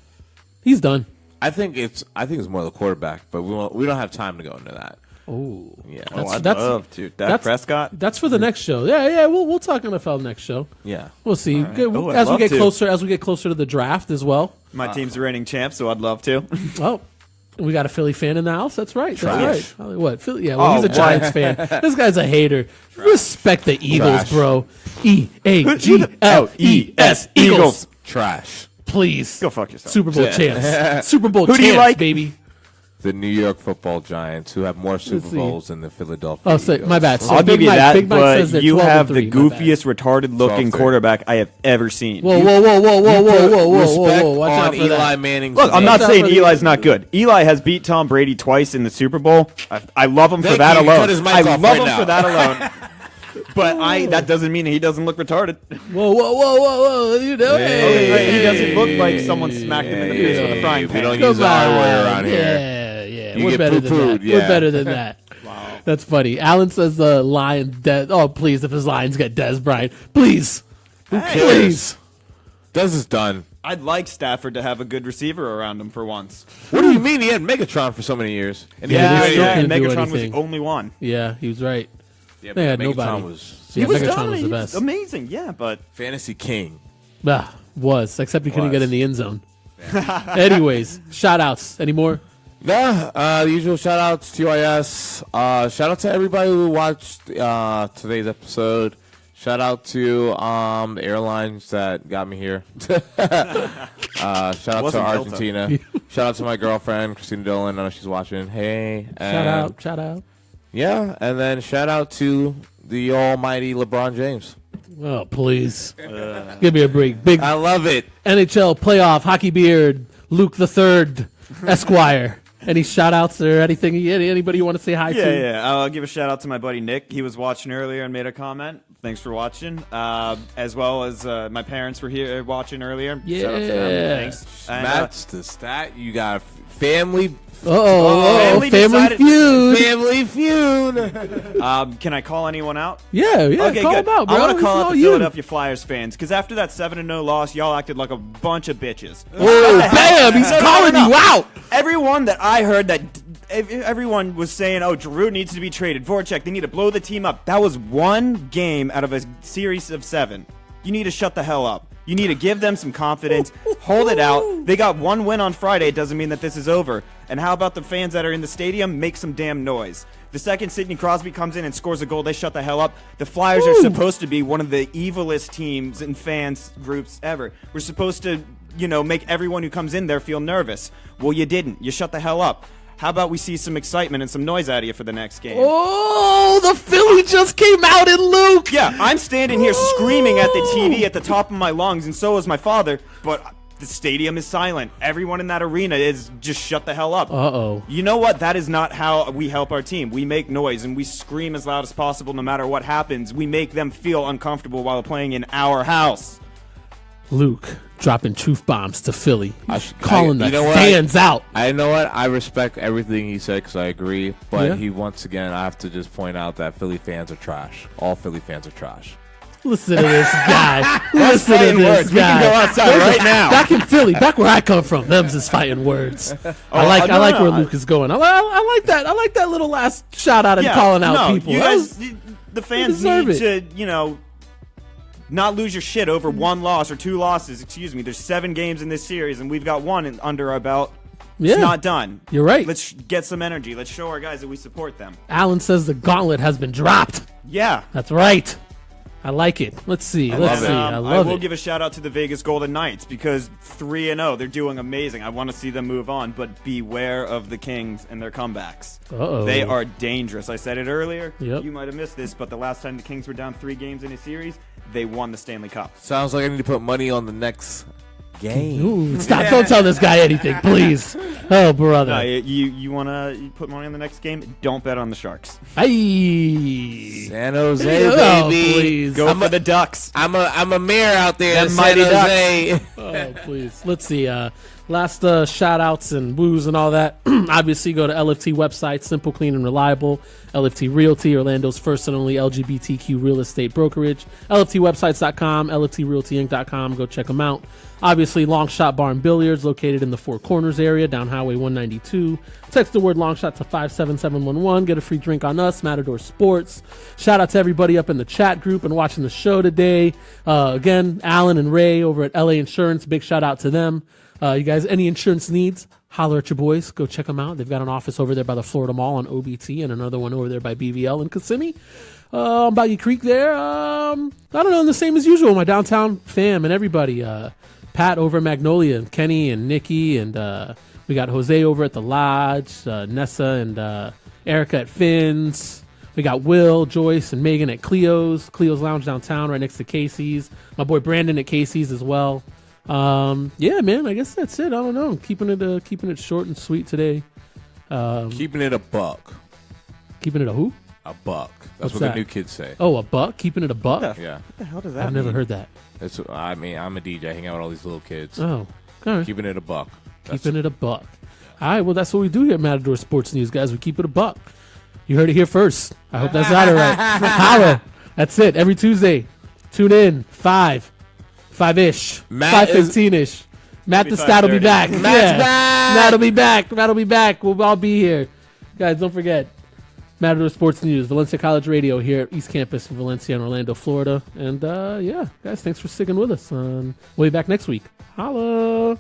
He's done. I think it's more the quarterback, but we don't have time to go into that. Oh, Yeah. I'd That's- love to. Dak Prescott. That's for the next show. Yeah. We'll talk NFL next show. Yeah. We'll see. Good. Oh, I'd as we love get to. closer to the draft as well. My team's the reigning champ, so I'd love to. Oh, we got a Philly fan in the house. That's right. Trash. That's right. What? Philly? Yeah. Well, Oh, he's a what? Giants fan. This guy's a hater. Respect the Eagles, Trash. bro. EAGLES. Eagles. Trash. Please. Go fuck yourself. Super Bowl champs. Super Bowl Who do champs, you like? baby. The New York Football Giants, who have more Super see. Bowls than the Philadelphia. Oh, so, Eagles. my bad. So I'll Big give you Mike, that, Big Mike says but they're you 12 and have the 3. My bad. goofiest, retarded-looking 12-3. quarterback I have ever seen. Whoa. Respect Watch out on for Eli that. Manning's Look, I'm name. not Watch out saying for the- Eli's not good. Eli has beat Tom Brady twice in the Super Bowl. I love him for Thank that you. You alone. cut his mic I off love right him now. for that alone. But that doesn't mean he doesn't look retarded. Whoa. You know, hey. He doesn't look like someone smacked him in the face with a frying We pan. don't Come use our on. word around here. Yeah. You We're get better than poo-pooed, that. We're yeah. better than that. Wow. That's funny. Alan says the Lions. Oh, please, if his Lions get Des Bryant, please. Please. Does is done. I'd like Stafford to have a good receiver around him for once. What do you mean he had Megatron for so many years? And he Yeah, didn't they do still anything? can't do Megatron was the anything. only one. Yeah, he was right. Yeah, They had Megatron nobody. was Yeah, He was Megatron dominant. was the He best. amazing, yeah, but fantasy king. Except he couldn't Was. get in the end zone. Anyways, shout outs. Any more? Nah, the usual shout outs, TYS. Shout out to everybody who watched today's episode. Shout out to the airlines that got me here. Shout out to Wasn't Delta. Argentina. Shout out to my girlfriend, Christina Dolan. I know she's watching. Hey. Shout out. Yeah, and then shout out to the almighty LeBron James. Oh, please. Give me a break. Big I love it. NHL playoff hockey beard, Luke the Third, Esquire. Any shout outs or anything? Anybody you want to say hi to? yeah. I'll give a shout out to my buddy Nick. He was watching earlier and made a comment. Thanks for watching. As well as my parents were here watching earlier. Shout out to them. Yeah. Thanks. And, That's the stat. You got family. Family decided- feud. Family feud. can I call anyone out? Yeah, Okay, call good. him out, bro. I want to It's call out all the you. Philadelphia Flyers fans because after that 7-0 loss, y'all acted like a bunch of bitches. Oh, bam! He's calling you out. Everyone that I heard that everyone was saying, "Oh, Giroux needs to be traded. Voracek, they need to blow the team up." That was one game out of a series of 7. You need to shut the hell up. You need to give them some confidence. Hold it out. They got one win on Friday. It doesn't mean that this is over. And how about the fans that are in the stadium? Make some damn noise. The second Sidney Crosby comes in and scores a goal, they shut the hell up. The Flyers are supposed to be one of the evilest teams and fans groups ever. We're supposed to, make everyone who comes in there feel nervous. Well, you didn't. You shut the hell up. How about we see some excitement and some noise out of you for the next game? Oh, the Philly just came out in Luke. Yeah, I'm standing here screaming at the TV at the top of my lungs, and so is my father, but the stadium is silent. Everyone in that arena is just shut the hell up. Uh-oh. You know what? That is not how we help our team. We make noise, and we scream as loud as possible no matter what happens. We make them feel uncomfortable while playing in our house. Luke dropping truth bombs to Philly, calling you the know what? fans out. I know what? I respect everything he said because I agree. But Yeah. he once again, I have to just point out that Philly fans are trash. All Philly fans are trash. Listen to this guy. Listen to fighting this words. We guy. can go outside Those right are- now. Back in Philly, back where I come from, them's is fighting words. I like where Luke is going. I like that. I like that little last shout out and calling out people. You That guys, was- the fans deserve need it. to, not lose your shit over one loss or two losses. Excuse me. There's 7 games in this series, and we've got one under our belt. Yeah. It's not done. You're right. Let's get some energy. Let's show our guys that we support them. Alan says the gauntlet has been dropped. Yeah. That's right. I like it. Let's see. Let's love it. see. I I love will it. give a shout out to the Vegas Golden Knights because 3-0, they're doing amazing. I want to see them move on, but beware of the Kings and their comebacks. Uh-oh. They are dangerous. I said it earlier. Yep. You might have missed this, but the last time the Kings were down 3 games in a series, they won the Stanley Cup. Sounds like I need to put money on the next game. Ooh, stop. Don't tell this guy anything, please. Oh, brother. No, you want to put money on the next game? Don't bet on the Sharks. Aye. San Jose, Oh, baby. please. Go for the Ducks. I'm a mayor out there in Them San mighty Jose. Oh, please. Let's see. Last shout outs and woos and all that. Obviously, go to LFT website, simple, clean, and reliable. LFT Realty, Orlando's first and only LGBTQ real estate brokerage. LFTwebsites.com, LFTRealtyInc.com. Go check them out. Obviously, Long Shot Bar and Billiards, located in the Four Corners area, down Highway 192. Text the word Long Shot to 57711. Get a free drink on us, Matador Sports. Shout out to everybody up in the chat group and watching the show today. Again, Alan and Ray over at LA Insurance. Big shout out to them. You guys, any insurance needs, holler at your boys. Go check them out. They've got an office over there by the Florida Mall on OBT and another one over there by BVL in Kissimmee. Bayou Creek there. I don't know, the same as usual. My downtown fam and everybody. Pat over at Magnolia, and Kenny and Nikki, and we got Jose over at the Lodge, Nessa and Erica at Finn's. We got Will, Joyce, and Megan at Cleo's Lounge downtown, right next to Casey's. My boy Brandon at Casey's as well. Yeah, man, I guess that's it. I don't know. Keeping it short and sweet today. Keeping it a buck. Keeping it a who? A buck. What's That's what that? the new kids say. Oh, a buck? Keeping it a buck? Yeah. What the hell does that I've never mean? heard that. I mean, I'm a DJ. I hang out with all these little kids. Oh, all right. Keeping it a buck. Keeping it a buck. All right, well, that's what we do here at Matador Sports News, guys. We keep it a buck. You heard it here first. I hope that's not all right. Holla. That's it. Every Tuesday. Tune in. 5-ish. Matt 5:15-ish. Matt the Stat will be 5:30. back. Matt's Yeah. back. Matt will be back. Matt will be back. We'll all be here. Guys, don't forget. Matador Sports News, Valencia College Radio here at East Campus in Valencia and Orlando, Florida. And, yeah, guys, thanks for sticking with us. We'll be back next week. Holla.